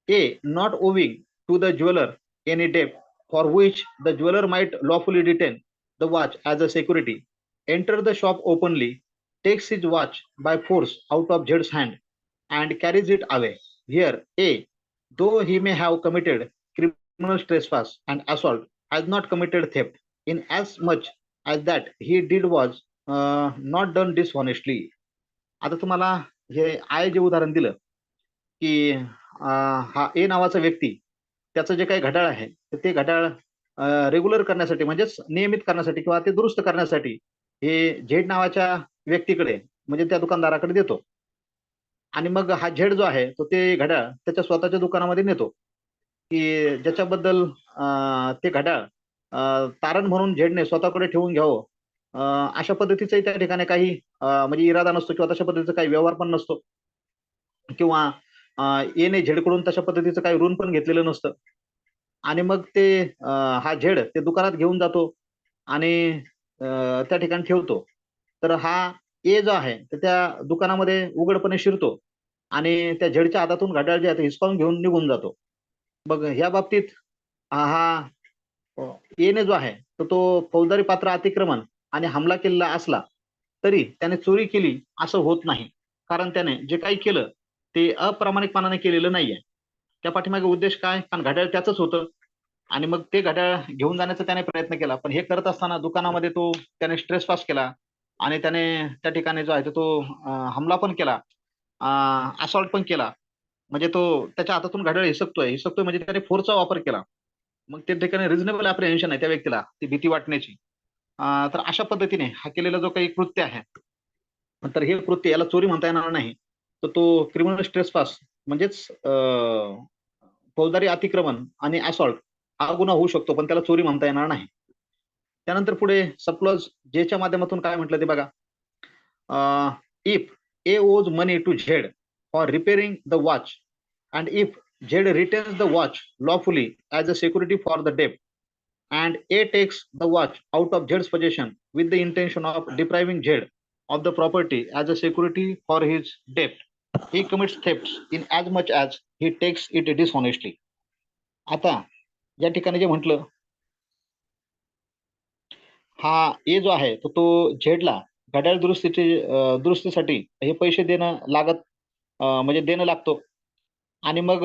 A, not owing to the jeweler any debt for which the jeweler might lawfully detain the watch as a security, enters the shop openly, takes his watch by force out of Zed's hand, and carries it away. Here, A, though he may have committed criminal trespass and assault, has not committed theft, in as much as that he did was not done dishonestly. आता तुम्हाला हे I जे उदाहरण दिलं की हा ए नावाचा व्यक्ती, त्याचं जे काही घड्याळ आहे तर ते घड्याळ रेग्युलर करण्यासाठी म्हणजेच नियमित करण्यासाठी किंवा ते दुरुस्त करण्यासाठी हे झेड नावाच्या व्यक्तीकडे म्हणजे त्या दुकानदाराकडे देतो. आणि मग हा झेड जो आहे तो ते घड्याळ त्याच्या स्वतःच्या दुकानामध्ये नेतो की ज्याच्याबद्दल ते घड्याळ तारण म्हणून झेडने स्वतःकडे ठेवून घ्यावं अशा पद्धतीचाही त्या ठिकाणी काही म्हणजे इरादा नसतो किंवा तशा पद्धतीचा काही व्यवहार पण नसतो किंवा एने झेडकडून तशा पद्धतीचं काही ऋण पण घेतलेलं नसतं. आणि मग ते हा झेड ते दुकानात घेऊन जातो आणि त्या ठिकाणी ठेवतो. तर हा ए जो आहे तर त्या दुकानामध्ये उघडपणे शिरतो आणि त्या झेडच्या हातातून घड्याळ जे आहे ते हिसकावून घेऊन निघून जातो. मग ह्या बाबतीत हा एने जो आहे तर तो फौजदारी पात्र अतिक्रमण आणि हमला केलेला असला तरी त्याने चोरी केली असं होत नाही. कारण त्याने जे काही केलं ते अप्रामाणिकपणाने केलेलं नाहीये. त्या पाठीमागे उद्देश काय? कारण घड्याळ त्याचंच होतं आणि मग ते घड्याळ घेऊन जाण्याचा त्याने प्रयत्न केला. पण हे करत असताना दुकानामध्ये तो त्याने स्ट्रेस पास केला आणि त्याने त्या ठिकाणी जो आहे तो हमला पण केला, असॉल्ट पण केला. म्हणजे तो त्याच्या हातातून घड्याळ हिसकतोय म्हणजे त्याने फोर्सचा वापर केला. मग त्या ठिकाणी रिझनेबल अप्रिहेन्शन आहे त्या व्यक्तीला ती भीती वाटण्याची. तर अशा पद्धतीने हा केलेला जो काही कृत्य आहे तर हे कृत्य याला चोरी म्हणता येणार नाही. तर तो क्रिमिनल ट्रेसपास म्हणजेच फौजदारी अतिक्रमण आणि असॉल्ट हा गुन्हा होऊ शकतो, पण त्याला चोरी म्हणता येणार नाही. त्यानंतर पुढे सबक्लॉज जेच्या माध्यमातून काय म्हटलं ते बघा. If A owes money to Z for repairing the watch and if Z retains the watch lawfully as a security for the debt and A takes the watch out of Zed's possession with the intention of depriving Zed of the property as a security for his debt, he commits theft in as much as he takes it dishonestly. आता या ठिकाणी जे म्हटलं, हा ए जो आहे तो झेडला घड्याळ दुरुस्तीसाठी हे पैसे देणं लागत म्हणजे देणं लागतो. आणि मग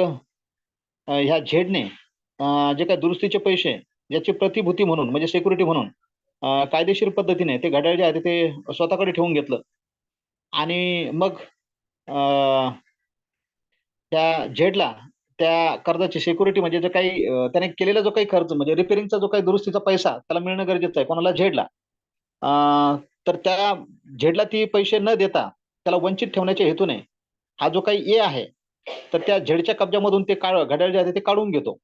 ह्या झेडने जे काही दुरुस्तीचे पैसे याची प्रतिभूती म्हणून म्हणजे सिक्युरिटी म्हणून कायदेशीर पद्धतीने ते घड्याळ जे आहे ते स्वतःकडे ठेवून घेतलं. आणि मग त्या झेडला त्या कर्जाची सिक्युरिटी म्हणजे जे काही त्याने केलेला जो काही खर्च म्हणजे रिपेअरिंगचा जो काही दुरुस्तीचा पैसा त्याला मिळणं गरजेचं आहे कोणाला? झेडला. तर त्या झेडला ती पैसे न देता त्याला वंचित ठेवण्याच्या हेतूने हा जो काही ए आहे तर त्या झेडच्या कब्जामधून ते घड्याळ जे आहे ते काढून घेतो.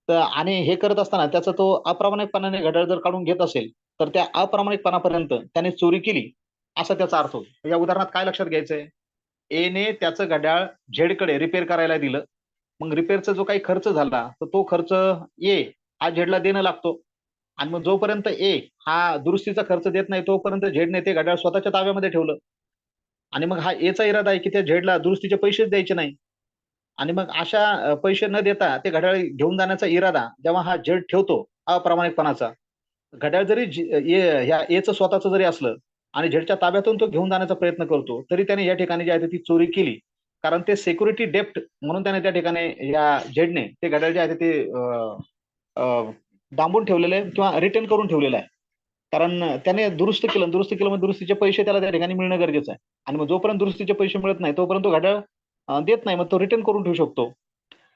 तर आणि हे करत असताना त्याचा तो अप्रामाणिकपणाने घड्याळ जर काढून घेत असेल तर त्या अप्रामाणिकपणापर्यंत त्याने चोरी केली असा त्याचा अर्थ होतो. या उदाहरणात काय लक्षात घ्यायचंय? एने त्याचं घड्याळ झेडकडे रिपेअर करायला दिलं. मग रिपेअरचा जो काही खर्च झाला तर तो खर्च ए हा झेडला देणं लागतो. आणि मग जोपर्यंत ए हा दुरुस्तीचा खर्च देत नाही तोपर्यंत झेडने ते घड्याळ स्वतःच्या ताब्यामध्ये ठेवलं. आणि मग हा एचा इरादा आहे की त्या झेडला दुरुस्तीचे पैसेच द्यायचे नाही. आणि मग अशा पैसे न देता ते घड्याळ घेऊन जाण्याचा इरादा जेव्हा हा झेड ठेवतो अप्रामाणिकपणाचा, घड्याळ जरी ह्या एचं स्वतःचं जरी असलं आणि झेडच्या ताब्यातून तो घेऊन जाण्याचा प्रयत्न करतो तरी त्याने या ठिकाणी जे आहे ती चोरी केली. कारण ते सिक्युरिटी डेप्ट म्हणून त्याने त्या ठिकाणी या झेडने ते घड्याळ जे आहे ते डांबून ठेवलेलं आहे किंवा रिटर्न करून ठेवलेलं आहे. कारण त्याने दुरुस्त केलं म्हणजे दुरुस्तीचे पैसे त्याला त्या ठिकाणी मिळणं गरजेचं आहे. आणि मग जोपर्यंत दुरुस्तीचे पैसे मिळत नाही तोपर्यंत तो घड्याळ देत नाही, मग तो रिटर्न करून ठेवू शकतो.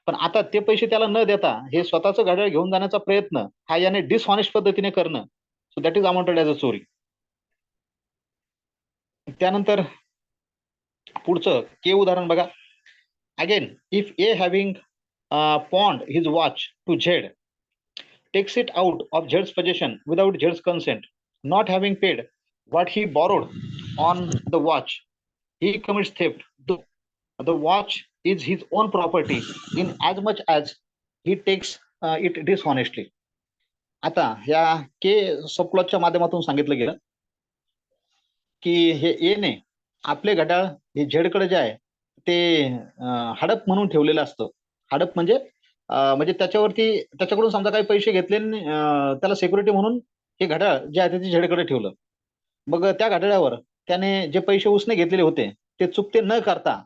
पण आता ते पैसे त्याला न देता हे स्वतःचं घड्याळ घेऊन जाण्याचा प्रयत्न हा याने डिसऑनेस्ट पद्धतीने करणं, so that is amounted as a चोरी. त्यानंतर पुढचं के उदाहरण बघा. Again if A having pawned his watch to Z takes it out of Zed's possession without Zed's consent, not having paid what he borrowed on the watch, he commits theft. The watch is his own property in as much as he takes it dishonestly. आता ह्या के सबक्लॉजच्या माध्यमातून सांगितलं गेलं की हे ए ने आपले घड्याळ हे झेडकडे जे आहे ते हडप म्हणून ठेवलेलं असतं. हडप म्हणजे म्हणजे त्याच्यावरती त्याच्याकडून समजा काही पैसे घेतले आणि, त्याला सिक्युरिटी म्हणून हे घड्याळ जे आहे ते झेडकडे ठेवलं. मग त्या घड्याळावर त्याने जे पैसे उसने घेतलेले होते ते चुकते न करता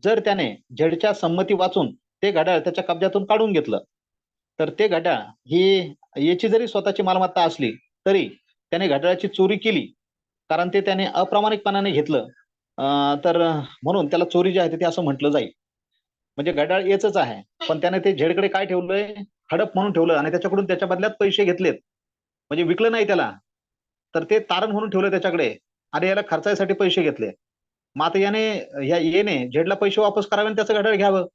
जर त्याने झेडच्या संमती वाचून ते घड्याळ त्याच्या कब्जातून काढून घेतलं तर ते घड्याळ ही याची जरी स्वतःची मालमत्ता असली तरी त्याने घड्याळाची चोरी केली, कारण ते त्याने अप्रामाणिकपणाने घेतलं, तर म्हणून त्याला चोरी जी आहे ते असं म्हटलं जाईल. म्हणजे घड्याळ येच आहे, पण त्याने ते झेडकडे काय ठेवलंय, हडप म्हणून ठेवलं आणि त्याच्याकडून त्याच्या बदल्यात पैसे घेतलेत. म्हणजे विकलं नाही त्याला, तर ते तारण म्हणून ठेवलं त्याच्याकडे आणि याला खर्चासाठी पैसे घेतले. मग आता याने येने झेडला पैसे वापस करावे आणि त्याचं घड्याळ घ्यावं.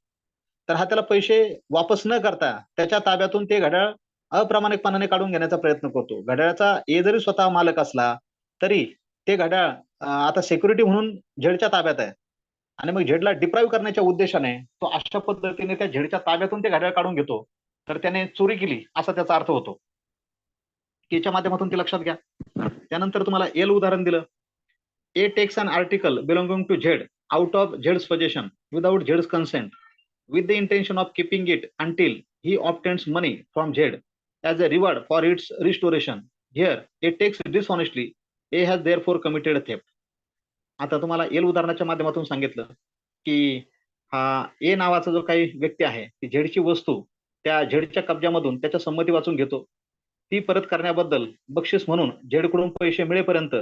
तर हा त्याला पैसे वापस न करता त्याच्या ताब्यातून ते घड्याळ अप्रामाणिकपणाने काढून घेण्याचा प्रयत्न करतो. घड्याळाचा ए जरी स्वतः मालक असला तरी ते घड्याळ आता सिक्युरिटी म्हणून झेडच्या ताब्यात आहे आणि मग झेडला डिप्राईव्ह करण्याच्या उद्देशाने तो अशा पद्धतीने त्या झेडच्या ताब्यातून ते घड्याळ काढून घेतो. तर त्याने चोरी केली असा त्याचा अर्थ होतो. याच्या माध्यमातून ते लक्षात घ्या. त्यानंतर तुम्हाला एल उदाहरण दिलं. ए text an article belonging to Z out of झेड्स possession without झेड्स consent with the intention of keeping it until he obtains money from Z as a reward for its restoration. Here, A takes dishonestly. A has therefore committed a theft. आता तुम्हाला L उदाहरणाच्या माध्यमातून सांगितलं की हा ए नावाचा जो काही व्यक्ती आहे ती झेडची वस्तू त्या झेडच्या कब्जामधून त्याच्या संमती वाचून घेतो. ती परत करण्याबद्दल बक्षीस म्हणून झेडकडून पैसे मिळेपर्यंत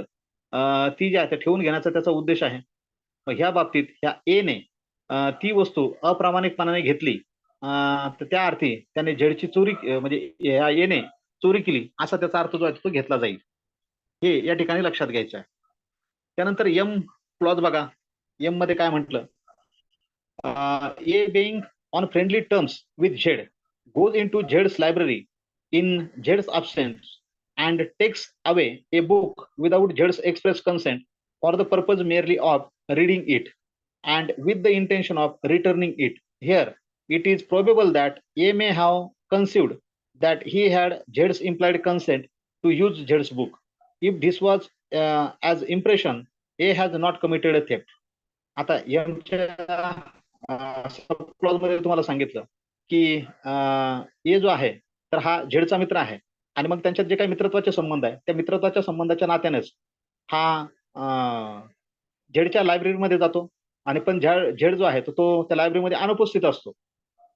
ती जी आहे ते ठेवून घेण्याचा त्याचा उद्देश आहे. मग ह्या बाबतीत ह्या ए ने ती वस्तू अप्रामाणिकपणाने घेतली, तर त्या अर्थी त्याने झेडची चोरी म्हणजे ह्या येणे चोरी केली असा त्याचा अर्थ जो आहे तो घेतला जाईल. हे या ठिकाणी लक्षात घ्यायचं आहे. त्यानंतर एम क्लॉज बघा. एम मध्ये काय म्हटलं, ए being on friendly terms with Z goes into Z's library in Z's absence and takes away a book without Z's express consent for the purpose merely of reading it and with the intention of returning it. Here, it is probable that A may have conceived that he had Z's implied consent to use Z's book. If this was as impression, A has not committed a theft. आता एमच्या clause मध्ये तुम्हाला सांगितलं की ए जो आहे तर हा झेडचा मित्र आहे आणि मग त्यांच्यात जे काही मित्रत्वाचे संबंध आहे त्या मित्रत्वाच्या संबंधाच्या नात्यानेच हा झेडच्या लायब्ररीमध्ये जातो आणि पण झेड जो आहे तो त्या लायब्ररीमध्ये अनुपस्थित असतो.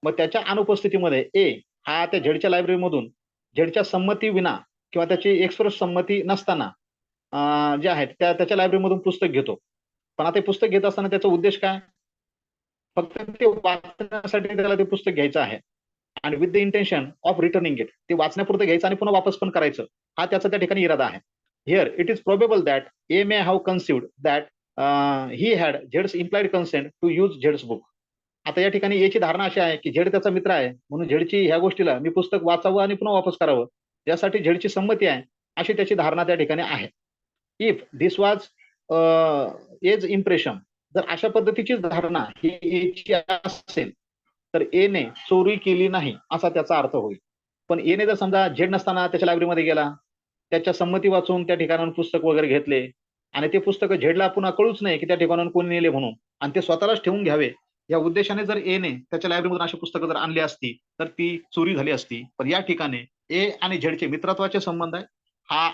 मग त्याच्या अनुपस्थितीमध्ये ए हा त्या झेडच्या लायब्ररीमधून झेडच्या संमती विना किंवा त्याची एक्सप्रेस संमती नसताना जे आहेत त्याच्या लायब्ररीमधून पुस्तक घेतो. पण आता पुस्तक घेत असताना त्याचा उद्देश काय, फक्त ते वाचण्यासाठी त्याला ते पुस्तक घ्यायचं आहे आणि with the intention of returning it, ते वाचण्यापुरतं घ्यायचं आणि पुन्हा वापस पण करायचं, हा त्याचा त्या ठिकाणी इरादा आहे. Here it is probable that A may have conceived that he had झेड्स implied consent to use झेड्स book. आता या ठिकाणी याची धारणा अशी आहे की झेड त्याचा मित्र आहे म्हणून झेडची ह्या गोष्टीला मी पुस्तक वाचावं आणि पुन्हा वापस करावं यासाठी झेडची संमती आहे अशी त्याची धारणा त्या ठिकाणी आहे. If this was as impression, जर अशा पद्धतीची धारणा ही एची असेल तर ए ने चोरी केली नाही असा त्याचा अर्थ होईल. पण ए ने जर समजा झेड नसताना त्याच्या लायब्ररीमध्ये गेला, त्याच्या संमती वाचून त्या ठिकाणाहून पुस्तक वगैरे घेतले आणि ते पुस्तक झेडला पुन्हा कळूच नाही की त्या ठिकाणाहून कोणी नेले म्हणून आणि ते स्वतःलाच ठेवून घ्यावे या उद्देशाने जर ए ने त्याच्या लायब्ररीमधून अशी पुस्तकं जर आणली असती तर ती चोरी झाली असती. पण या ठिकाणी ए आणि झेडचे मित्रत्वाचे संबंध आहे. हा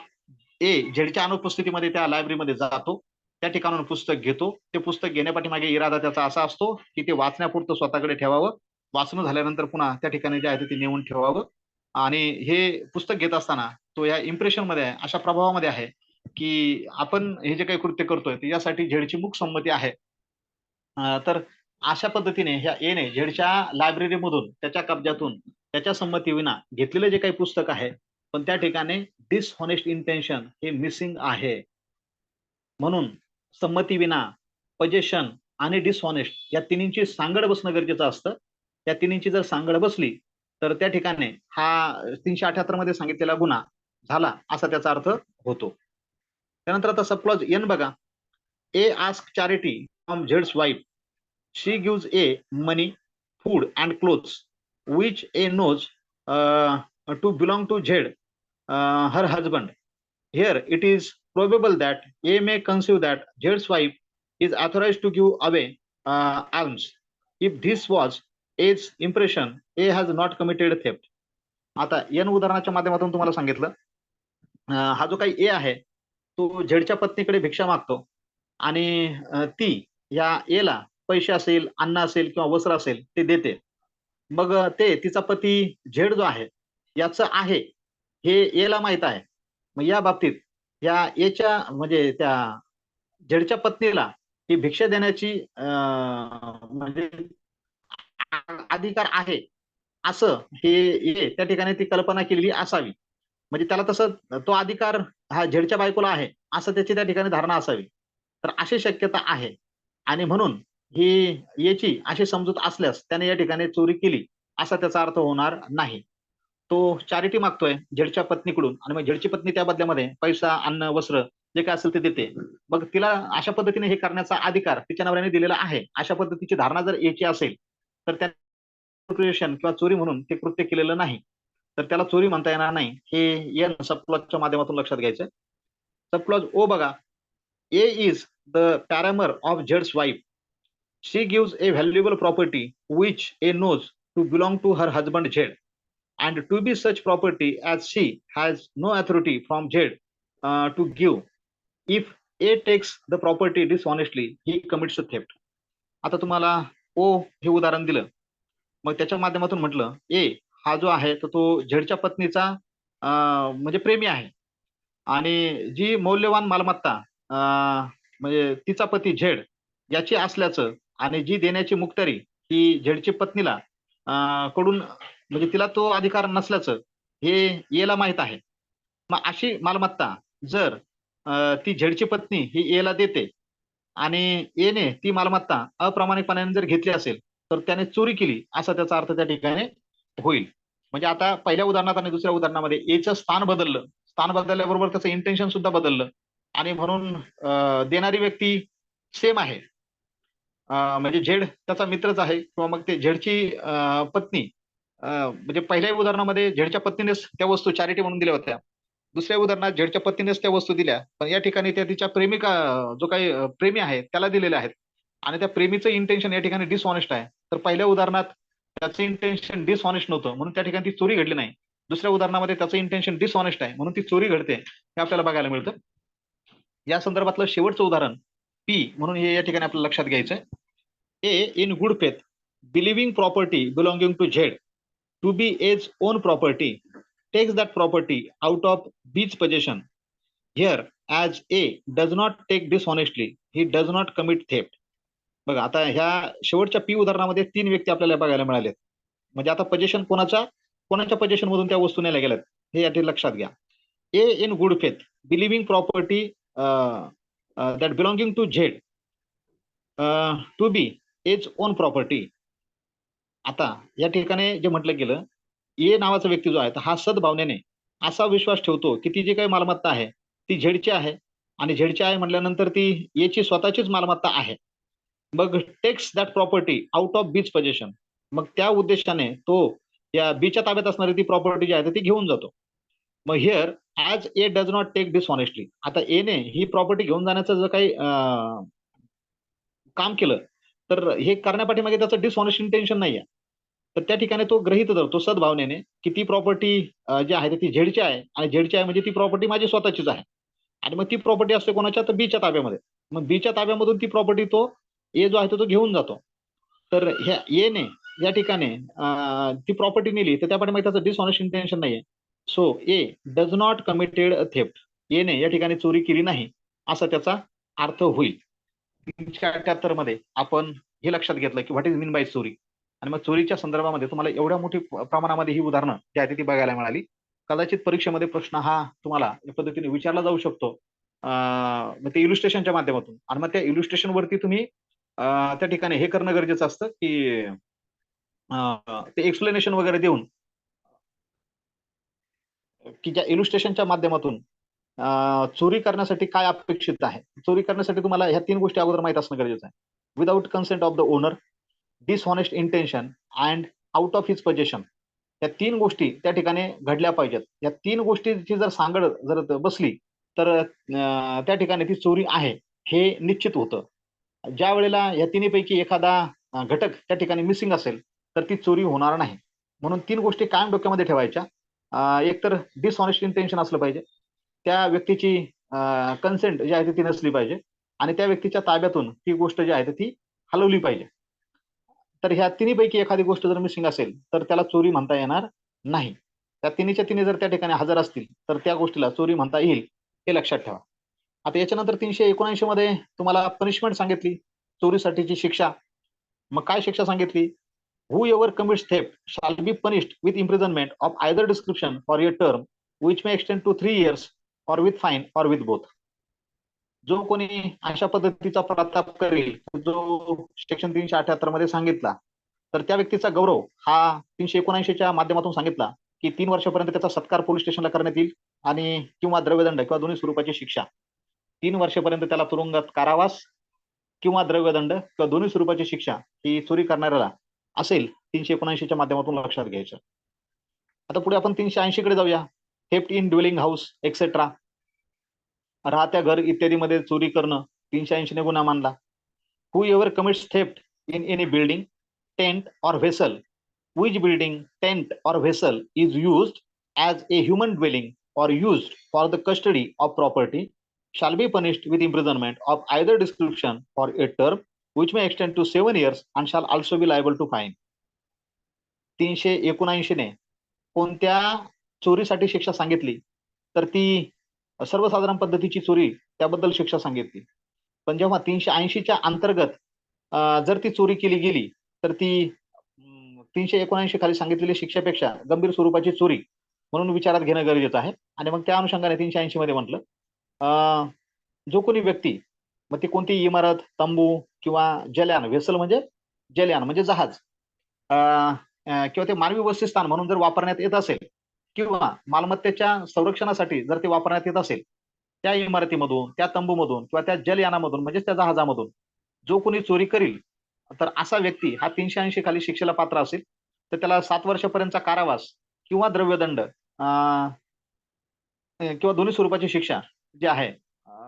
ए झेडच्या अनुपस्थितीमध्ये त्या लायब्ररीमध्ये जातो, त्या ठिकाणून पुस्तक घेतो. ते पुस्तक घेण्यापाठीमागे इरादा त्याचा असा असतो की ते वाचण्यापुरतं स्वतःकडे ठेवावं, वाचणं झाल्यानंतर पुन्हा त्या ठिकाणी जे आहे ते नेऊन ठेवावं. आणि हे पुस्तक घेत असताना तो या इम्प्रेशन मध्ये आहे, अशा प्रभावामध्ये आहे की आपण हे जे काही कृत्य करतोय यासाठी झेडची मुख संमती आहे. तर अशा पद्धतीने ह्या एने झेडच्या लायब्ररीमधून त्याच्या कब्जातून त्याच्या संमतीविना घेतलेले जे काही पुस्तक आहे पण त्या ठिकाणी डिसहॉनेस्ट इंटेन्शन हे मिसिंग आहे. म्हणून संमतीविना, पजेशन आणि डिसहॉनेस्ट या तिन्हींची सांगड बसणं गरजेचं असतं. त्या तिन्हींची जर सांगड बसली तर त्या ठिकाणी हा 378 मध्ये सांगितलेला गुन्हा झाला असा त्याचा अर्थ होतो. त्यानंतर आता सबक्लॉज एन बघा. ए आस्क चॅरिटी फ्रॉम झेड्स wife. She gives A money, food and clothes which A knows to belong to Z, her husband. Here it is probable that A may conceive that Z's wife is authorized to give away alms. If this was A's impression, A has not committed theft. आता N उदाहरणाच्या माध्यमातून तुम्हाला सांगितलं, हा जो काही ए आहे तो झेडच्या पत्नीकडे भिक्षा मागतो आणि ती या एला पैसे असेल, अन्न असेल किंवा वस्त्र असेल ते देते. मग ते तिचा पती झेड जो आहे याचं आहे हे एला माहित आहे. मग या बाबतीत या एच्या म्हणजे त्या झेडच्या पत्नीला ही भिक्षा देण्याची म्हणजे अधिकार आहे, असं हे त्या ठिकाणी ती कल्पना केलेली असावी. म्हणजे त्याला तसं तो अधिकार हा झेडच्या बायकोला आहे असं त्याची त्या ठिकाणी धारणा असावी. तर अशी शक्यता आहे आणि म्हणून ही याची अशी समजूत असल्यास त्याने या ठिकाणी चोरी केली असा त्याचा अर्थ होणार नाही. तो चॅरिटी मागतोय झेडच्या पत्नीकडून आणि मग झेडची पत्नी त्या बदल्यामध्ये पैसा, अन्न, वस्त्र जे काय असेल ते देते. मग तिला अशा पद्धतीने हे करण्याचा अधिकार तिच्या नवऱ्याने दिलेला आहे. अशा पद्धतीची धारणा जर याची असेल तर त्या किंवा चोरी म्हणून ते कृत्य केलेलं नाही. तर त्याला चोरी म्हणता येणार नाही. हे एन सबक्लॉजच्या माध्यमातून लक्षात घ्यायचं. सबक्लॉज ओ बघा. A is the paramour of झेड्स wife. She gives A valuable property which A knows to belong to her husband Z and to be such property as she has no authority from Z to give. If A takes the property dishonestly, he commits a theft. आता तुम्हाला ओ हे उदाहरण दिलं, मग त्याच्या माध्यमातून म्हटलं ए हा जो आहे तर तो झेडच्या पत्नीचा म्हणजे प्रेमी आहे आणि जी मौल्यवान मालमत्ता म्हणजे तिचा पती झेड याची असल्याचं आणि जी देण्याची मुक्तारी ही झेडची पत्नीला कडून म्हणजे तिला तो अधिकार नसल्याचं हे एला माहित आहे. मग अशी मालमत्ता जर ती झेडची पत्नी ही एला देते आणि एने ती मालमत्ता अप्रामाणिकपणाने जर घेतली असेल तर त्याने चोरी केली असा त्याचा अर्थ त्या ठिकाणी होईल. म्हणजे आता पहिल्या उदाहरणात आणि दुसऱ्या उदाहरणामध्ये एचं स्थान बदललं. स्थान बदलल्याबरोबर त्याचं इंटेन्शन सुद्धा बदललं आणि म्हणून देणारी व्यक्ती सेम आहे. म्हणजे झेड त्याचा मित्रच आहे किंवा मग ते झेडची पत्नी म्हणजे पहिल्या उदाहरणामध्ये झेडच्या पत्नीनेच त्या वस्तू चॅरिटी म्हणून दिल्या होत्या. दुसऱ्या उदाहरणात झेडच्या पत्नीनेच त्या वस्तू दिल्या, पण या ठिकाणी त्या तिच्या प्रेमिका जो काही प्रेमी आहे त्याला दिलेल्या आहेत आणि त्या प्रेमीचं इंटेन्शन या ठिकाणी डिसऑनेस्ट आहे. तर पहिल्या उदाहरणात त्याचं इंटेन्शन डिसऑनेस्ट नव्हतं म्हणून त्या ठिकाणी ती चोरी घडली नाही. दुसऱ्या उदाहरणामध्ये त्याचं इंटेन्शन डिसऑनेस्ट आहे म्हणून ती चोरी घडते हे आपल्याला बघायला मिळतं. या संदर्भातलं शेवटचं उदाहरण पी म्हणून हे या ठिकाणी आपल्याला लक्षात घ्यायचं. A in good faith believing property belonging to Z to be A's own property takes that property out of B's possession. Here, as A does not take dishonestly, he does not commit theft. बघा आता ह्या शेवटच्या P उदाहरणामध्ये 3 व्यक्ती आपल्याला बघायला मिळाले. म्हणजे आता पोझिशन कोणाच्या पोझिशन मधून त्या वस्तू नेल्या गेल्यात हे याठी लक्षात घ्या. A in good faith believing property that belonging to Z to be A's own property. आता या ठिकाणी जे म्हटलं गेलं ए नावाचा व्यक्ती जो आहे हा सद्भावनेने असा विश्वास ठेवतो की ती जी काही मालमत्ता आहे ती झेडची आहे आणि झेडची आहे म्हटल्यानंतर ती याची स्वतःचीच मालमत्ता आहे. मग takes that property out of B's position. मग त्या उद्देशाने तो या बीच्या ताब्यात असणारी ती प्रॉपर्टी जी आहे ती घेऊन जातो. मग here as A does not take dishonestly. आता एने ही प्रॉपर्टी घेऊन जाण्याचं जर काही काम केलं तर हे करण्यापाठीमागे त्याचं डिसऑनेस्ट इंटेन्शन नाहीये. तर त्या ठिकाणी तो गृहीत धरतो सद्भावनेने की ती प्रॉपर्टी जी आहे ती झेडची आहे आणि झेडची आहे म्हणजे ती प्रॉपर्टी माझी स्वतःचीच आहे आणि मग ती प्रॉपर्टी असते कोणाच्या तर बीच्या ताब्यामध्ये. मग बीच्या ताब्यामधून ती प्रॉपर्टी तो ए जो आहे तो घेऊन जातो. तर ह्या एने या ठिकाणी ती प्रॉपर्टी नेली तर त्या पाठीमागे त्याचं डिसऑनेस्ट इंटेन्शन नाहीये. So A does not committed a theft. एने या ठिकाणी चोरी केली नाही असा त्याचा अर्थ होईल. 378 मध्ये आपण हे लक्षात घेतलं की व्हॉट इज मीन बाय चोरी आणि मग चोरीच्या संदर्भामध्ये तुम्हाला एवढ्या मोठ्या प्रमाणामध्ये ही उदाहरणं जी आहे ती बघायला मिळाली. कदाचित परीक्षेमध्ये प्रश्न हा तुम्हाला या पद्धतीने विचारला जाऊ शकतो मग ते इल्युस्ट्रेशनच्या माध्यमातून आणि मग त्या इल्युस्ट्रेशन वरती तुम्ही त्या ठिकाणी हे करणं गरजेचं असतं की ते एक्सप्लेनेशन वगैरे देऊन की ज्या इल्युस्ट्रेशनच्या माध्यमातून चोरी करण्यासाठी काय अपेक्षित आहे. चोरी करण्यासाठी तुम्हाला ह्या 3 गोष्टी अगोदर माहित असणं गरजेचं आहे. Without consent of the owner, dishonest intention and out of his possession. या 3 गोष्टी त्या ठिकाणी घडल्या पाहिजेत. या 3 गोष्टीची जर सांगड जर बसली तर त्या ठिकाणी ती चोरी आहे हे निश्चित होतं. ज्या वेळेला या तिन्हीपैकी एखादा घटक त्या ठिकाणी मिसिंग असेल तर ती चोरी होणार नाही. म्हणून 3 गोष्टी कायम डोक्यामध्ये ठेवायच्या. एक तर डिसऑनेस्ट इंटेन्शन असलं पाहिजे, त्या व्यक्तीची कन्सेंट जी आहे ती नसली पाहिजे आणि त्या व्यक्तीच्या ताब्यातून ती गोष्ट जी आहे ती हलवली पाहिजे. तर ह्या तिन्हीपैकी एखादी गोष्ट जर मिसिंग असेल तर त्याला चोरी म्हणता येणार नाही. त्या तिन्हीच्या तिन्ही जर त्या ठिकाणी हजर असतील तर त्या गोष्टीला चोरी म्हणता येईल हे लक्षात ठेवा. आता याच्यानंतर 379 मध्ये तुम्हाला पनिशमेंट सांगितली, चोरीसाठीची शिक्षा. मग काय शिक्षा सांगितली? Whoever commits theft shall be punished with imprisonment of either description for a term which may extend to 3 years or with fine or with both. जो कोणी अशा पद्धतीचा प्रताप करेल, जो सेक्शन 378 मध्ये सांगितला, तर त्या व्यक्तीचा गौरव हा 379च्या माध्यमातून सांगितला की 3 वर्षापर्यंत त्याचा सत्कार पोलीस स्टेशनला करण्यात येईल आणि किंवा द्रव्यदंड किंवा दोन्ही स्वरूपाची शिक्षा. 3 वर्षापर्यंत त्याला तुरुंगात कारावास किंवा द्रव्यदंड किंवा दोन्ही स्वरूपाची शिक्षा ही चोरी करणाऱ्याला असेल 379च्या माध्यमातून लक्षात घ्यायचं. आता पुढे आपण 380 कडे जाऊया. Theft in dwelling house etcetera, राहत्या घर इत्यादी मध्ये चोरी करणं 380 ने गुन्हा मानला. Whoever commits theft in any building, tent or vessel, which building, tent or vessel is used as a human dwelling or used for the custody of property shall be punished with imprisonment of either description for a term which may extend to 7 years and shall also be liable to fine. 379 ने कोणत्या चोरीसाठी शिक्षा सांगितली? तर ती सर्वसाधारण पद्धतीची चोरी, त्याबद्दल शिक्षा सांगितली. पण जेव्हा 380च्या अंतर्गत जर ती चोरी केली गेली तर ती 379 खाली सांगितलेल्या शिक्षेपेक्षा गंभीर स्वरूपाची चोरी म्हणून विचारात घेणं गरजेचं आहे. आणि मग त्या अनुषंगाने 380 मध्ये म्हटलं, जो कोणी व्यक्ती, मग ती कोणती इमारत, तंबू किंवा जलयान, व्हेसल म्हणजे जलयान म्हणजे जहाज, किंवा ते मानवी वसतिस्थान म्हणून जर वापरण्यात येत असेल किंवा मालमत्तेच्या संरक्षणासाठी जर ते वापरण्यात येत असेल, त्या इमारतीमधून, त्या तंबूमधून किंवा त्या जलयानामधून म्हणजे त्या जहाजामधून जो कोणी चोरी करील, तर असा व्यक्ती हा 380 खाली शिक्षेला पात्र असेल, तर त्याला 7 वर्षापर्यंतचा कारावास किंवा द्रव्यदंड किंवा दोन्ही स्वरूपाची शिक्षा जी आहे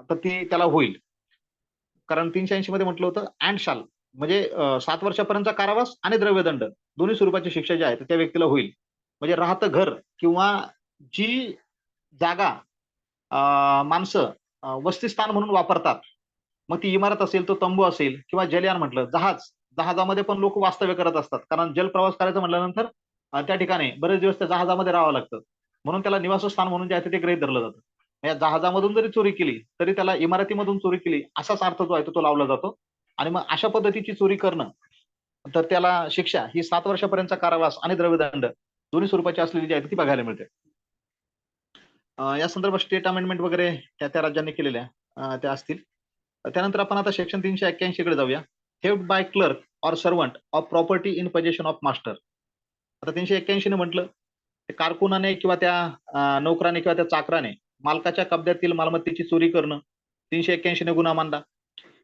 तर ती त्याला होईल. कारण 380 मध्ये म्हटलं होतं अँड शाल, म्हणजे 7 वर्षापर्यंतचा कारावास आणि द्रव्यदंड दोन्ही स्वरूपाची शिक्षा जी आहे त्या व्यक्तीला होईल. म्हणजे राहतं घर किंवा जी जागा माणसं वसतिस्थान म्हणून वापरतात, मग ती इमारत असेल, तो तंबू असेल किंवा जलयान म्हटलं, जहाजामध्ये पण लोक वास्तव्य करत असतात. कारण जलप्रवास करायचं म्हटल्यानंतर त्या ठिकाणी बरेच दिवस त्या जहाजामध्ये राहावं लागतं, म्हणून त्याला निवासस्थान म्हणून जे आहे ते गृहीत धरलं जातं. या जहाजामधून जरी चोरी केली तरी त्याला इमारतीमधून चोरी केली असाच अर्थ जो आहे तो लावला जातो. आणि मग अशा पद्धतीची चोरी करणं, तर त्याला शिक्षा ही 7 वर्षापर्यंतचा कारावास आणि द्रव्यदंड दोन्ही स्वरूपाची असलेली जी आहे ती बघायला मिळते. या संदर्भात स्टेट अमेंडमेंट वगैरे त्या त्या राज्यांनी केलेल्या त्या असतील. त्यानंतर आपण आता सेक्शन 381 कडे जाऊया. Theft by clerk or servant of property in possession of master. आता 381 ने म्हटलं, कारकुनाने किंवा त्या नोकराने किंवा त्या चाकराने मालकाच्या कब्जातील मालमत्तेची चोरी करणं 381 ने गुन्हा मानला.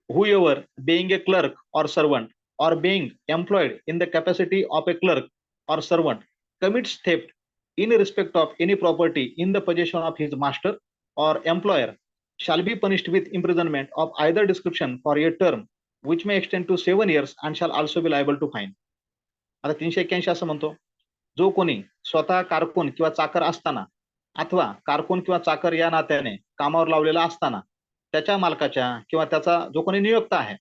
Whoever being a clerk or servant or being employed in the capacity of a clerk or servant commits theft in respect of any property in the possession of his master or employer shall be punished with imprisonment of either description for a term which may extend to 7 years and shall also be liable to fine. आता 381 असं म्हणतो, जो कोणी स्वतः कारकून किंवा चाकर असताना अथवा कारकून किंवा चाकर या नात्याने कामावर लावलेला असताना त्याच्या मालकाच्या किंवा त्याचा जो कोणी नियोक्त आहे,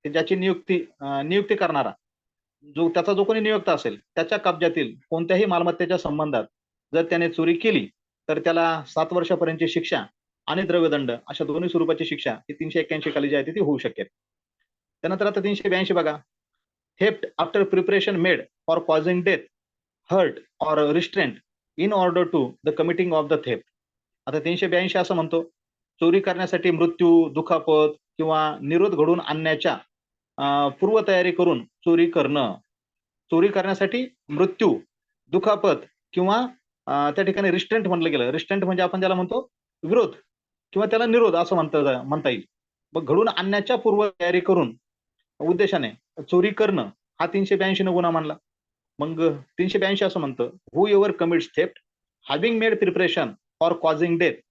ज्याची नियुक्ती करणारा त्याचा जो कोणी नियोक्त असेल, त्याच्या कब्जातील कोणत्याही मालमत्तेच्या संबंधात जर त्याने चोरी केली तर त्याला 7 वर्षापर्यंतची शिक्षा आणि द्रव्यदंड अशा दोन्ही स्वरूपाची शिक्षा ही 381 खाली जी आहे ती होऊ शकेल. त्यानंतर आता 382 बघा. Theft after preparation made for causing death, hurt or restraint in order to the committing of the theft. आता 382 असं म्हणतो, चोरी करण्यासाठी मृत्यू, दुखापत किंवा निरोध घडवून आणण्याच्या पूर्वतयारी करून चोरी करणं. चोरी करण्यासाठी मृत्यू, दुखापत किंवा त्या ठिकाणी रिस्ट्रेंट म्हटलं गेलं. रिस्ट्रेंट म्हणजे आपण ज्याला म्हणतो विरोध किंवा त्याला निरोध असं म्हणता येईल. मग घडून आणण्याच्या पूर्वतयारी करून उद्देशाने चोरी करणं हा 382 न गुन्हा मानला. मग 382 असं म्हणतं, whoever commits theft having made preparation for causing death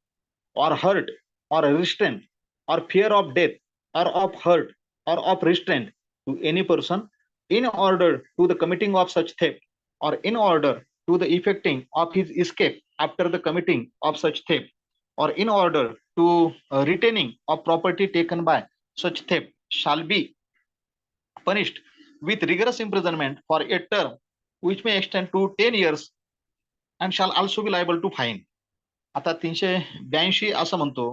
or hurt or restraint or fear of death or of hurt or of restraint to any person in order to the committing of such theft or in order to the effecting of his escape after the committing of such theft or in order to retaining of property taken by such theft shall be punished with rigorous imprisonment for a term which may extend to 10 years and shall also be liable to fine. आता 382 असं म्हणतो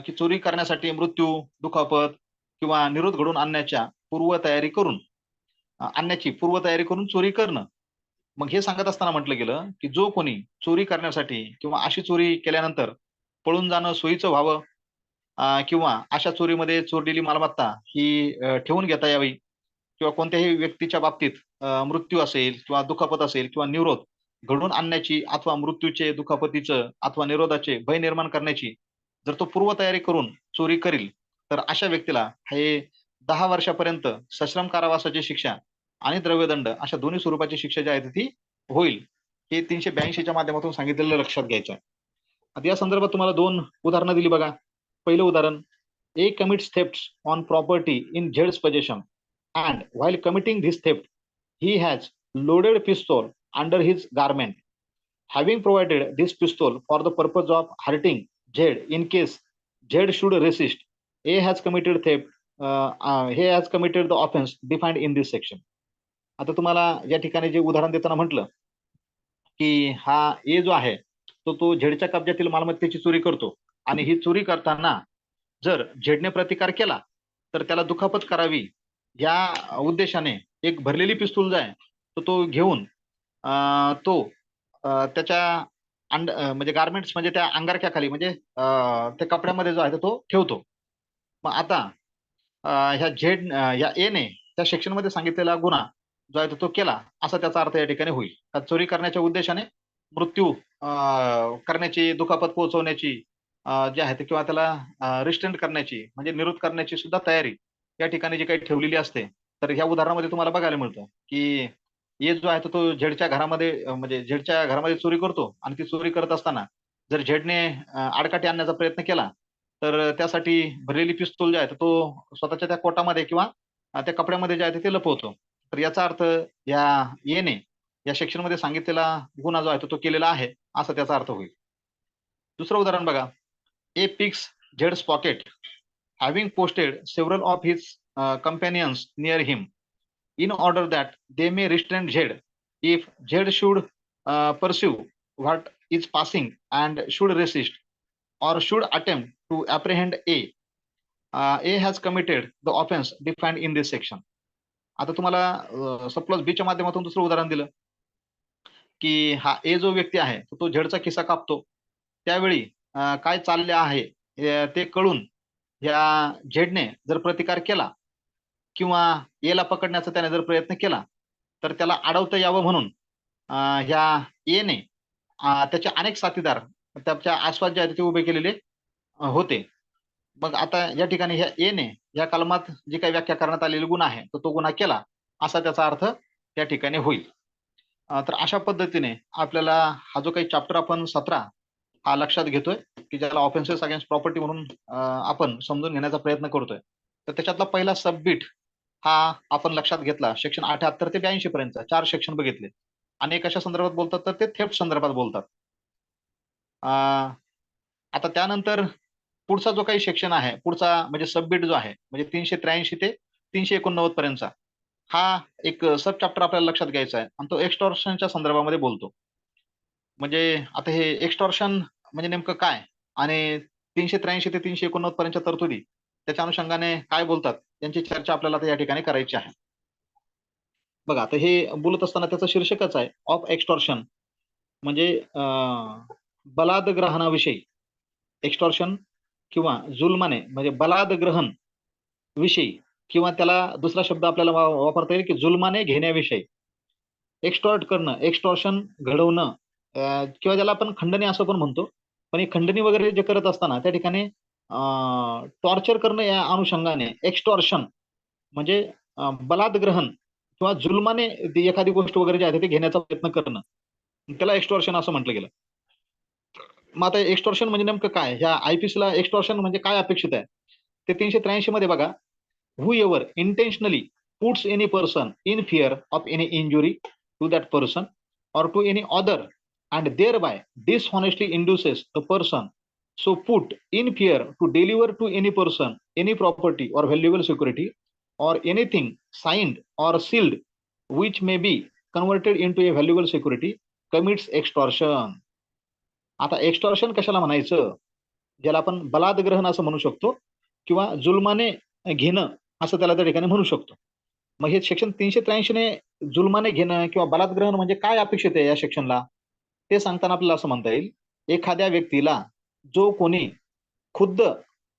की चोरी करण्यासाठी मृत्यू, दुखापत किंवा निरोध घडवून आणण्याची पूर्वतयारी करून चोरी करणं. मग हे सांगत असताना म्हटलं गेलं की जो कोणी चोरी करण्यासाठी किंवा अशी चोरी केल्यानंतर पळून जाणं सोयीचं व्हावं, किंवा अशा चोरीमध्ये चोरलेली मालमत्ता ही ठेवून घेता यावी, किंवा कोणत्याही व्यक्तीच्या बाबतीत मृत्यू असेल किंवा दुखापत असेल किंवा निरोध घडवून आणण्याची अथवा मृत्यूचे, दुखापतीचं अथवा निरोधाचे भय निर्माण करण्याची जर तो पूर्वतयारी करून चोरी करील, तर अशा व्यक्तीला हे 10 वर्षापर्यंत सश्रम कारावासाची शिक्षा आणि द्रव्यदंड अशा दोन्ही स्वरूपाची शिक्षा जी आहे ती होईल. हे 382च्या माध्यमातून सांगितलेलं लक्षात घ्यायचं आहे. आता या संदर्भात तुम्हाला 2 उदाहरणं दिली बघा. पहिलं उदाहरण, A commits theft on property in झेड्स possession and while committing this theft he has loaded pistol under his garment. Having provided this pistol for the purpose of hurting Z in case Z should resist, A has committed theft. He has committed the offense defined in this section. आता तुम्हाला या ठिकाणी जे उदाहरण देताना म्हटलं की हा ए जो आहे तो झेडच्या कब्जातील मालमत्तेची चोरी करतो आणि ही चोरी करताना जर झेडने प्रतिकार केला तर त्याला दुखापत करावी या उद्देशाने एक भरलेली पिस्तूल जो आहे तो घेऊन तो त्याच्या म्हणजे गार्मेंट्स म्हणजे त्या अंगारक्याखाली म्हणजे त्या कपड्यामध्ये जो आहे तो ठेवतो. मग आता ह्या झेड या ए ने त्या सेक्शन मध्ये सांगितलेला गुन्हा जो आहे तो केला असा त्याचा अर्थ या ठिकाणी होईल. चोरी करण्याच्या उद्देशाने मृत्यू करण्याची, दुखापत पोहोचवण्याची जे आहे ते किंवा त्याला रिस्ट्रेंट करण्याची म्हणजे निरोध करण्याची सुद्धा तयारी या ठिकाणी जी काही ठेवलेली असते. तर ह्या उदाहरणामध्ये तुम्हाला बघायला मिळतं की ए जो आहे तो झेडच्या घरामध्ये म्हणजे झेडच्या घरामध्ये चोरी करतो आणि ती चोरी करत असताना जर झेडने आडकाठी आणण्याचा प्रयत्न केला तर त्यासाठी भरलेली पिस्तूल जे आहे तो स्वतःच्या त्या कोटामध्ये किंवा त्या कपड्यामध्ये जे आहे ते लपवतो. तर याचा अर्थ या एने या सेक्शन मध्ये सांगितलेला गुन्हा जो आहे तो केलेला आहे असा त्याचा अर्थ होईल. दुसरं उदाहरण बघा, ए पिक्स झेड्स pocket having posted several of his companions near him in order that they may restrain Z if Z should pursue what is passing and should resist or should attempt to apprehend A. A has committed the offense defined in this section. आता तुम्हाला सप्लोज बीच्या माध्यमातून दुसरं उदाहरण दिलं की हा ए जो व्यक्ती आहे तो झेडचा खिसा कापतो. त्यावेळी काय चालले आहे ते कळून या झेडने जर प्रतिकार केला किंवा एला पकडण्याचा त्याने जर प्रयत्न केला तर त्याला अडवता यावं म्हणून ह्या एने त्याचे अनेक साथीदार त्याच्या आसपास जे आहेत ते उभे केलेले होते. मग आता या ठिकाणी ह्या एने या कलमात जी काही व्याख्या करण्यात आलेली गुन्हा आहे तो गुन्हा केला असा त्याचा अर्थ त्या ठिकाणी होईल. तर अशा पद्धतीने आपल्याला हा जो काही चॅप्टर आपण 17 हा लक्षात घेतोय की ज्याला ऑफेन्सेस अगेन्स्ट प्रॉपर्टी म्हणून आपण समजून घेण्याचा प्रयत्न करतोय. तर त्याच्यातला पहिला सबबिट हा आपण लक्षात घेतला. सेक्शन 78 ते 82 पर्यंत 4 सेक्शन बघितले. अनेक अशा संदर्भात बोलतात तर ते थेफ्ट संदर्भात बोलतात. आता त्यानंतर पुढचा जो काही सेक्शन आहे, पुढचा म्हणजे सबबिट जो आहे म्हणजे 383 ते 389 पर्यंतचा हा एक सब चॅप्टर आपल्याला लक्षात घ्यायचा आहे आणि तो एक्स्टॉर्शनच्या संदर्भामध्ये बोलतो. म्हणजे आता हे एक्स्टॉर्शन म्हणजे नेमकं काय आणि 383 ते 389 पर्यंतच्या तरतुदी त्याच्या अनुषंगाने काय बोलतात यांची चर्चा आपल्याला आता या ठिकाणी करायची आहे. बघा आता हे बोलत असताना त्याचं शीर्षकच आहे ऑफ एक्स्टॉर्शन म्हणजे बलात्ग्रहणाविषयी. एक्स्टॉर्शन किंवा जुल्माने म्हणजे बलात्ग्रहण विषयी किंवा त्याला दुसरा शब्द आपल्याला वापरता येईल की जुल्माने घेण्याविषयी. एक्स्टॉर्ट करणं, एक्स्टॉर्शन घडवणं किंवा ज्याला आपण खंडणी असं पण म्हणतो. पण ही खंडणी वगैरे जे करत असताना त्या ठिकाणी टॉर्चर करणं या अनुषंगाने एक्स्टॉर्शन म्हणजे बलात्ग्रहण किंवा जुल्माने एखादी गोष्ट वगैरे जे आहे ते घेण्याचा प्रयत्न करणं त्याला एक्स्टॉर्शन असं म्हटलं गेलं. मग आता एक्स्टॉर्शन म्हणजे नेमकं काय, ह्या आयपीसीला एक्स्टॉर्शन म्हणजे काय अपेक्षित आहे ते 383 मध्ये बघा. whoever intentionally puts any person in fear of any injury to that person or to any other and thereby dishonestly induces the person so put in fear to deliver to any person any property or valuable security or anything signed or sealed which may be converted into a valuable security commits extortion. आता extortion कशाला म्हणायचं, ज्याला आपण बलात्ग्रहण असं म्हणू शकतो किंवा जुलमाने घेणं असं त्याला त्या ठिकाणी म्हणू शकतो. मग हे सेक्शन 383 ने जुलमाने घेणं किंवा बलात्ग्रहण म्हणजे काय अपेक्षित आहे या सेक्शनला, ते सांगताना आपल्याला असं म्हणता येईल, एखाद्या व्यक्तीला जो कोणी खुद्द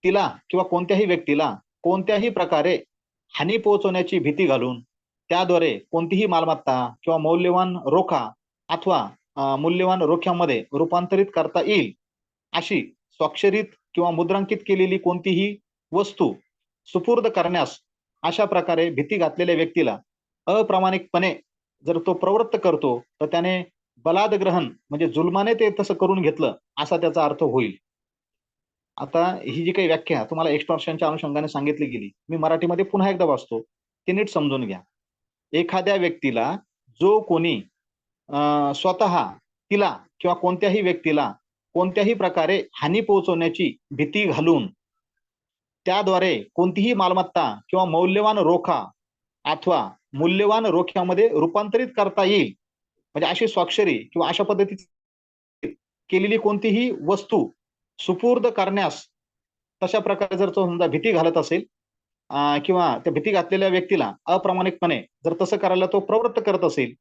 तिला किंवा कोणत्याही व्यक्तीला कोणत्याही प्रकारे हानी पोहोचवण्याची भीती घालून त्याद्वारे कोणतीही मालमत्ता किंवा मौल्यवान रोखा अथवा मूल्यवान रोख्यामध्ये रूपांतरित करता येईल अशी स्वाक्षरीत किंवा मुद्रांकित केलेली कोणतीही वस्तू सुपूर्द करण्यास अशा प्रकारे भीती घातलेल्या व्यक्तीला अप्रामाणिकपणे जर तो प्रवृत्त करतो तर त्याने बलात्ग्रहण म्हणजे जुलमाने ते तसं करून घेतलं असा त्याचा अर्थ होईल. आता ही जी काही व्याख्या तुम्हाला एक्स्टॉर्शनच्या अनुषंगाने सांगितली गेली, मी मराठीमध्ये पुन्हा एकदा वाचतो, ती नीट समजून घ्या. एखाद्या व्यक्तीला जो कोणी स्वतः तिला किंवा कोणत्याही व्यक्तीला कोणत्याही प्रकारे हानी पोहोचवण्याची भीती घालून त्याद्वारे कोणतीही मालमत्ता किंवा मौल्यवान रोखा अथवा मूल्यवान रोख्यामध्ये रूपांतरित करता येईल म्हणजे अशी स्वाक्षरी किंवा अशा पद्धतीची केलेली कोणतीही वस्तू सुपूर्द करण्यास तशा प्रकारे जर तो समजा भीती घालत असेल किंवा त्या भीती घातलेल्या व्यक्तीला अप्रामाणिकपणे जर तसं करायला तो प्रवृत्त करत असेल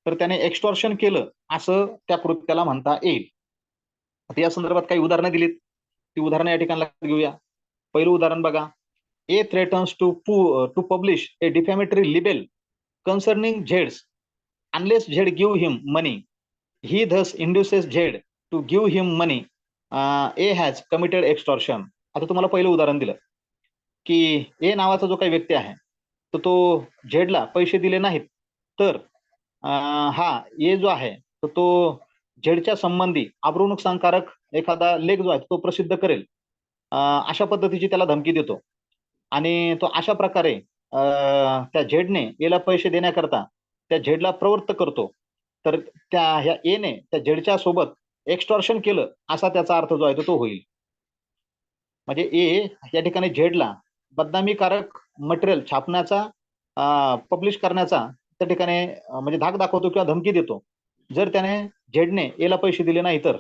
तर त्याने एक्स्टॉर्शन केलं असं त्या कृत्याला म्हणता येईल. आता या संदर्भात काही उदाहरणं दिलीत, ती उदाहरणं या ठिकाणी लक्षात घेऊया. पहिलं उदाहरण बघा, A threatens to publish a defamatory libel concerning झेड्स unless Z give him money, he thus induces Z to give him money, A has committed extortion. आता तुम्हाला पहिलं उदाहरण दिलं की ए नावाचा जो काही व्यक्ती आहे तर तो झेडला पैसे दिले नाहीत तर हा ए जो आहे तर तो झेडच्या संबंधी आबरू नुकसानकारक एखादा लेख जो आहे तो प्रसिद्ध करेल अशा पद्धतीची त्याला धमकी देतो आणि तो अशा प्रकारे त्या झेडने एला पैसे देण्याकरता त्या झेडला प्रवृत्त करतो. तर त्या ह्या एने त्या झेडच्या सोबत एक्स्टॉर्शन केलं असा त्याचा अर्थ जो आहे तो होईल. म्हणजे ए या ठिकाणी झेडला बदनामीकारक मटेरियल छापण्याचा पब्लिश करण्याचा त्या ठिकाणी म्हणजे धाक दाखवतो किंवा धमकी देतो जर त्याने झेडने एला पैसे दिले नाही तर.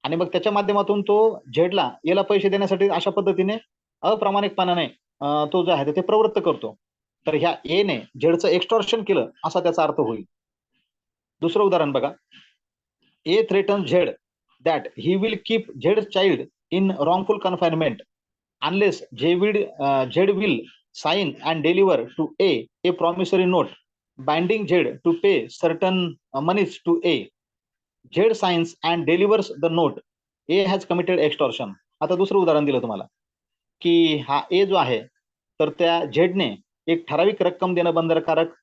आणि मग त्याच्या माध्यमातून तो झेडला एला पैसे देण्यासाठी अशा पद्धतीने अप्रामाणिकपणाने तो जो आहे ते प्रवृत्त करतो. तर ह्या एने झेडचं एक्स्टॉर्शन केलं असा त्याचा अर्थ होईल. दुसरं उदाहरण बघा, A threaten Z that he will keep Z child in wrongful confinement unless Z will sign and deliver to a promissory note binding Z to pay certain monies to a. Z signs and delivers the note. A has committed extortion. आता दुसरं उदाहरण दिलं तुम्हाला की हा ए जो आहे तर त्या झेडने एक ठराविक रक्कम देणं बंधनकारक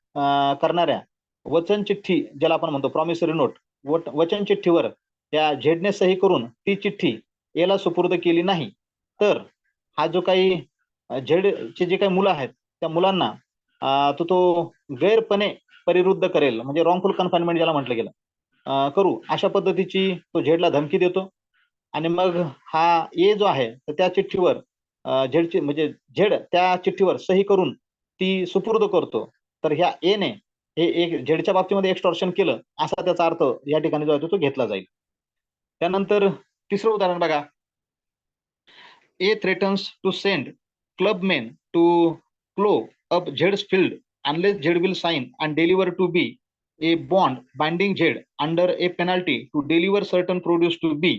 करणाऱ्या वचन चिठ्ठी ज्याला आपण म्हणतो प्रॉमिसरी नोट वचन चिठ्ठीवर त्या झेडने सही करून ती चिठ्ठी याला सुपूर्द केली नाही तर हा जो काही झेडचे जे काही मुलं आहेत त्या मुलांना तो गैरपणे परिरुद्ध करेल म्हणजे रॉंगफुल कन्फाइनमेंट ज्याला म्हटलं गेलं करू अशा पद्धतीची तो झेडला धमकी देतो. आणि मग हा ए जो आहे तर त्या चिठ्ठीवर झेडची म्हणजे झेड त्या चिठ्ठीवर सही करून ती सुपूर्द करतो. तर ह्या एने हे एक झेडच्या बाबतीमध्ये एक्स्टॉर्शन केलं असा त्याचा अर्थ या ठिकाणी जो आहे तो घेतला जाईल. त्यानंतर तिसरं उदाहरण बघा, A threatens to send club men to plough up झेड्स field unless Z will sign and deliver to B a bond binding Z under a penalty to deliver certain produce to B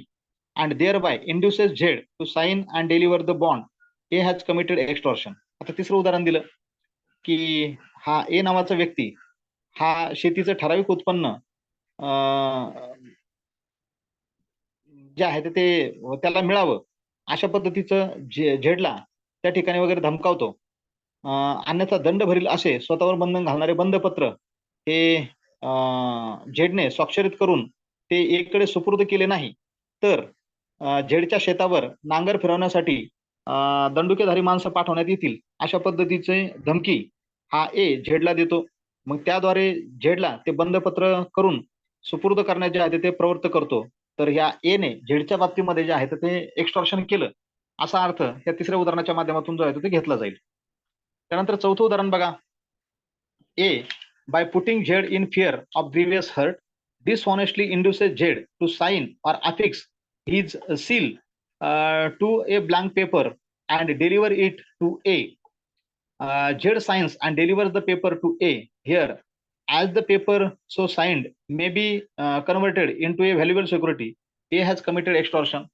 and thereby induces Z to sign and deliver the bond. A has committed extortion. आता तिसरं उदाहरण दिलं की हा ए नावाचा व्यक्ती हा शेतीचं ठराविक उत्पन्न जे आहे ते त्याला मिळावं अशा पद्धतीचं झेडला त्या ठिकाणी वगैरे धमकावतो. अन्यथा दंड भरील असे स्वतःवर बंधन घालणारे बंधपत्र हे झेडने स्वाक्षरित करून ते एकडे सुपूर्द केले नाही तर झेडच्या शेतावर नांगर फिरवण्यासाठी दंडुकेधारी माणसं पाठवण्यात येतील अशा पद्धतीचे धमकी हा ए झेडला देतो. मग त्याद्वारे झेडला ते बंधपत्र करून सुपूर्द करण्याचे आहे ते प्रवृत्त करतो. तर ह्या एने झेडच्या बाबतीमध्ये जे आहे ते एक्स्टॉर्शन केलं असा अर्थ या तिसऱ्या उदाहरणाच्या माध्यमातून जो आहे तो घेतला जाईल. त्यानंतर चौथं उदाहरण बघा, A by putting Z in fear of grievous hurt dishonestly induces Z to sign or affix his seal to a blank paper and deliver it to A. Z signs and delivers the paper to A. Here, as the paper so signed may be converted into a valuable security, A has committed extortion.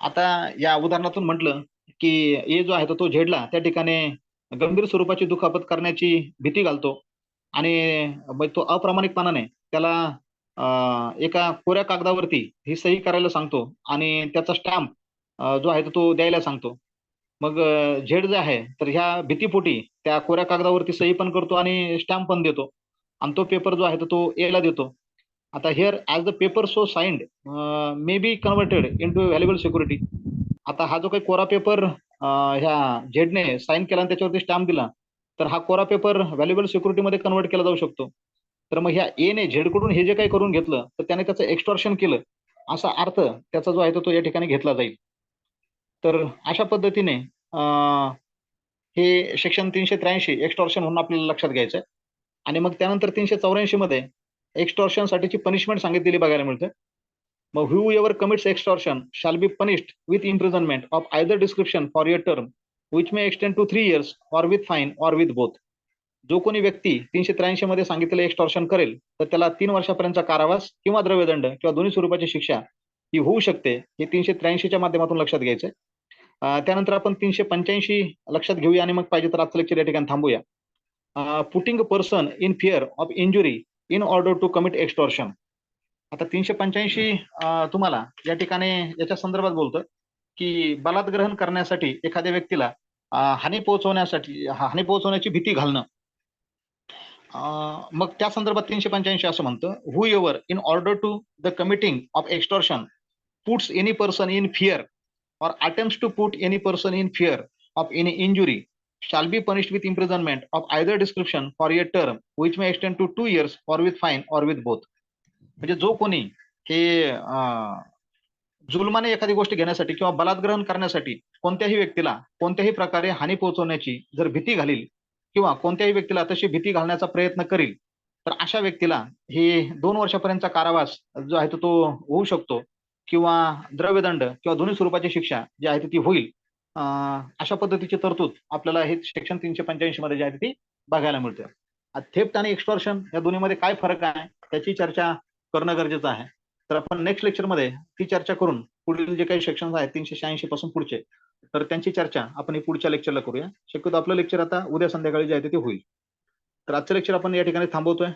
आता या उदाहरणातून म्हटलं की ए जो आहे तो झेडला त्या ठिकाणी गंभीर स्वरूपाची दुखापत करण्याची भीती घालतो आणि तो अप्रामाणिकपणाने त्याला एका कोऱ्या कागदावरती ही सही करायला सांगतो आणि त्याचा स्टॅम्प जो आहे तो द्यायला सांगतो. मग झेड जे आहे तर ह्या भीतीपोटी त्या कोऱ्या कागदावरती सही पण करतो आणि स्टॅम्प पण देतो आणि तो पेपर जो आहे तो एला देतो. आता here as the paper so signed may be converted into valuable security. आता हा जो काही कोरा पेपर ह्या झेडने साईन केला आणि त्याच्यावरती स्टॅम्प दिला तर हा कोरा पेपर व्हॅल्युएबल सिक्युरिटीमध्ये कन्वर्ट केला जाऊ शकतो. तर मग ह्या एने झेडकडून हे जे काही करून घेतलं तर त्याने त्याचं एक्स्टॉर्शन केलं असा अर्थ त्याचा जो आहे तो या ठिकाणी घेतला जाईल. तर अशा पद्धतीने हे सेक्शन 383 एक्स्टॉर्शन म्हणून आपल्याला लक्षात घ्यायचं आहे. आणि मग त्यानंतर 384 मध्ये एक्स्टॉर्शन साठीची पनिशमेंट सांगितलेली बघायला मिळते. मग हू ever commits extortion shall be punished with imprisonment of either description for a term which may extend to 3 years or with fine or with both. जो कोणी व्यक्ती 383 मध्ये सांगितलेलं एक्स्टॉर्शन करेल तर त्याला 3 वर्षापर्यंतचा कारावास किंवा द्रव्यदंड किंवा दोन्ही स्वरूपाची शिक्षा ही होऊ शकते. हे 383च्या माध्यमातून लक्षात घ्यायचंय. त्यानंतर आपण 385 लक्षात घेऊया आणि मग पाहिजे तर आजचं लेक्चर या ठिकाणी थांबूया. Putting person in fear of injury in order to commit extortion. आता 385 तुम्हाला या ठिकाणी याच्या संदर्भात बोलतं की बलात्ग्रहण करण्यासाठी एखाद्या व्यक्तीला हानी पोहोचवण्याची भीती घालणं. मग त्या संदर्भात 385 असं म्हणतं, whoever in order to the committing of extortion puts any person in fear or attempts to put any person in fear of any injury shall be punished with imprisonment of either description for a term which may extend to 2 years or with fine or with both. म्हणजे जो कोणी हे जुलमाने एखादी गोष्ट घेण्यासाठी किंवा बलात्ग्रहण करण्यासाठी कोणत्याही व्यक्तीला कोणत्याही प्रकारे हानी पोहोचवण्याची जर भीती घालील किंवा कोणत्याही व्यक्तीला तशी भीती घालण्याचा प्रयत्न करील तर अशा व्यक्तीला हे 2 वर्षापर्यंतचा कारावास जो आहे तो होऊ शकतो किंवा द्रव्यदंड किंवा दोन्ही स्वरूपाची शिक्षा जी आहे ती होईल. अशा पद्धतीची तरतूद आपल्याला हे सेक्शन 385 मध्ये जी आहे ती बघायला मिळते. थेफ्ट आणि एक्स्टॉर्शन या दोन्हीमध्ये काय फरक आहे त्याची चर्चा करणं गरजेचं आहे. तर आपण नेक्स्ट लेक्चरमध्ये ती चर्चा करून पुढील जे काही सेक्शन आहेत 386 पासून पुढचे तर त्यांची चर्चा आपण पुढच्या लेक्चरला करूया. शक्यतो आपलं लेक्चर आता उद्या संध्याकाळी जे आहे ते होईल. तर आजचं लेक्चर आपण या ठिकाणी थांबवतोय.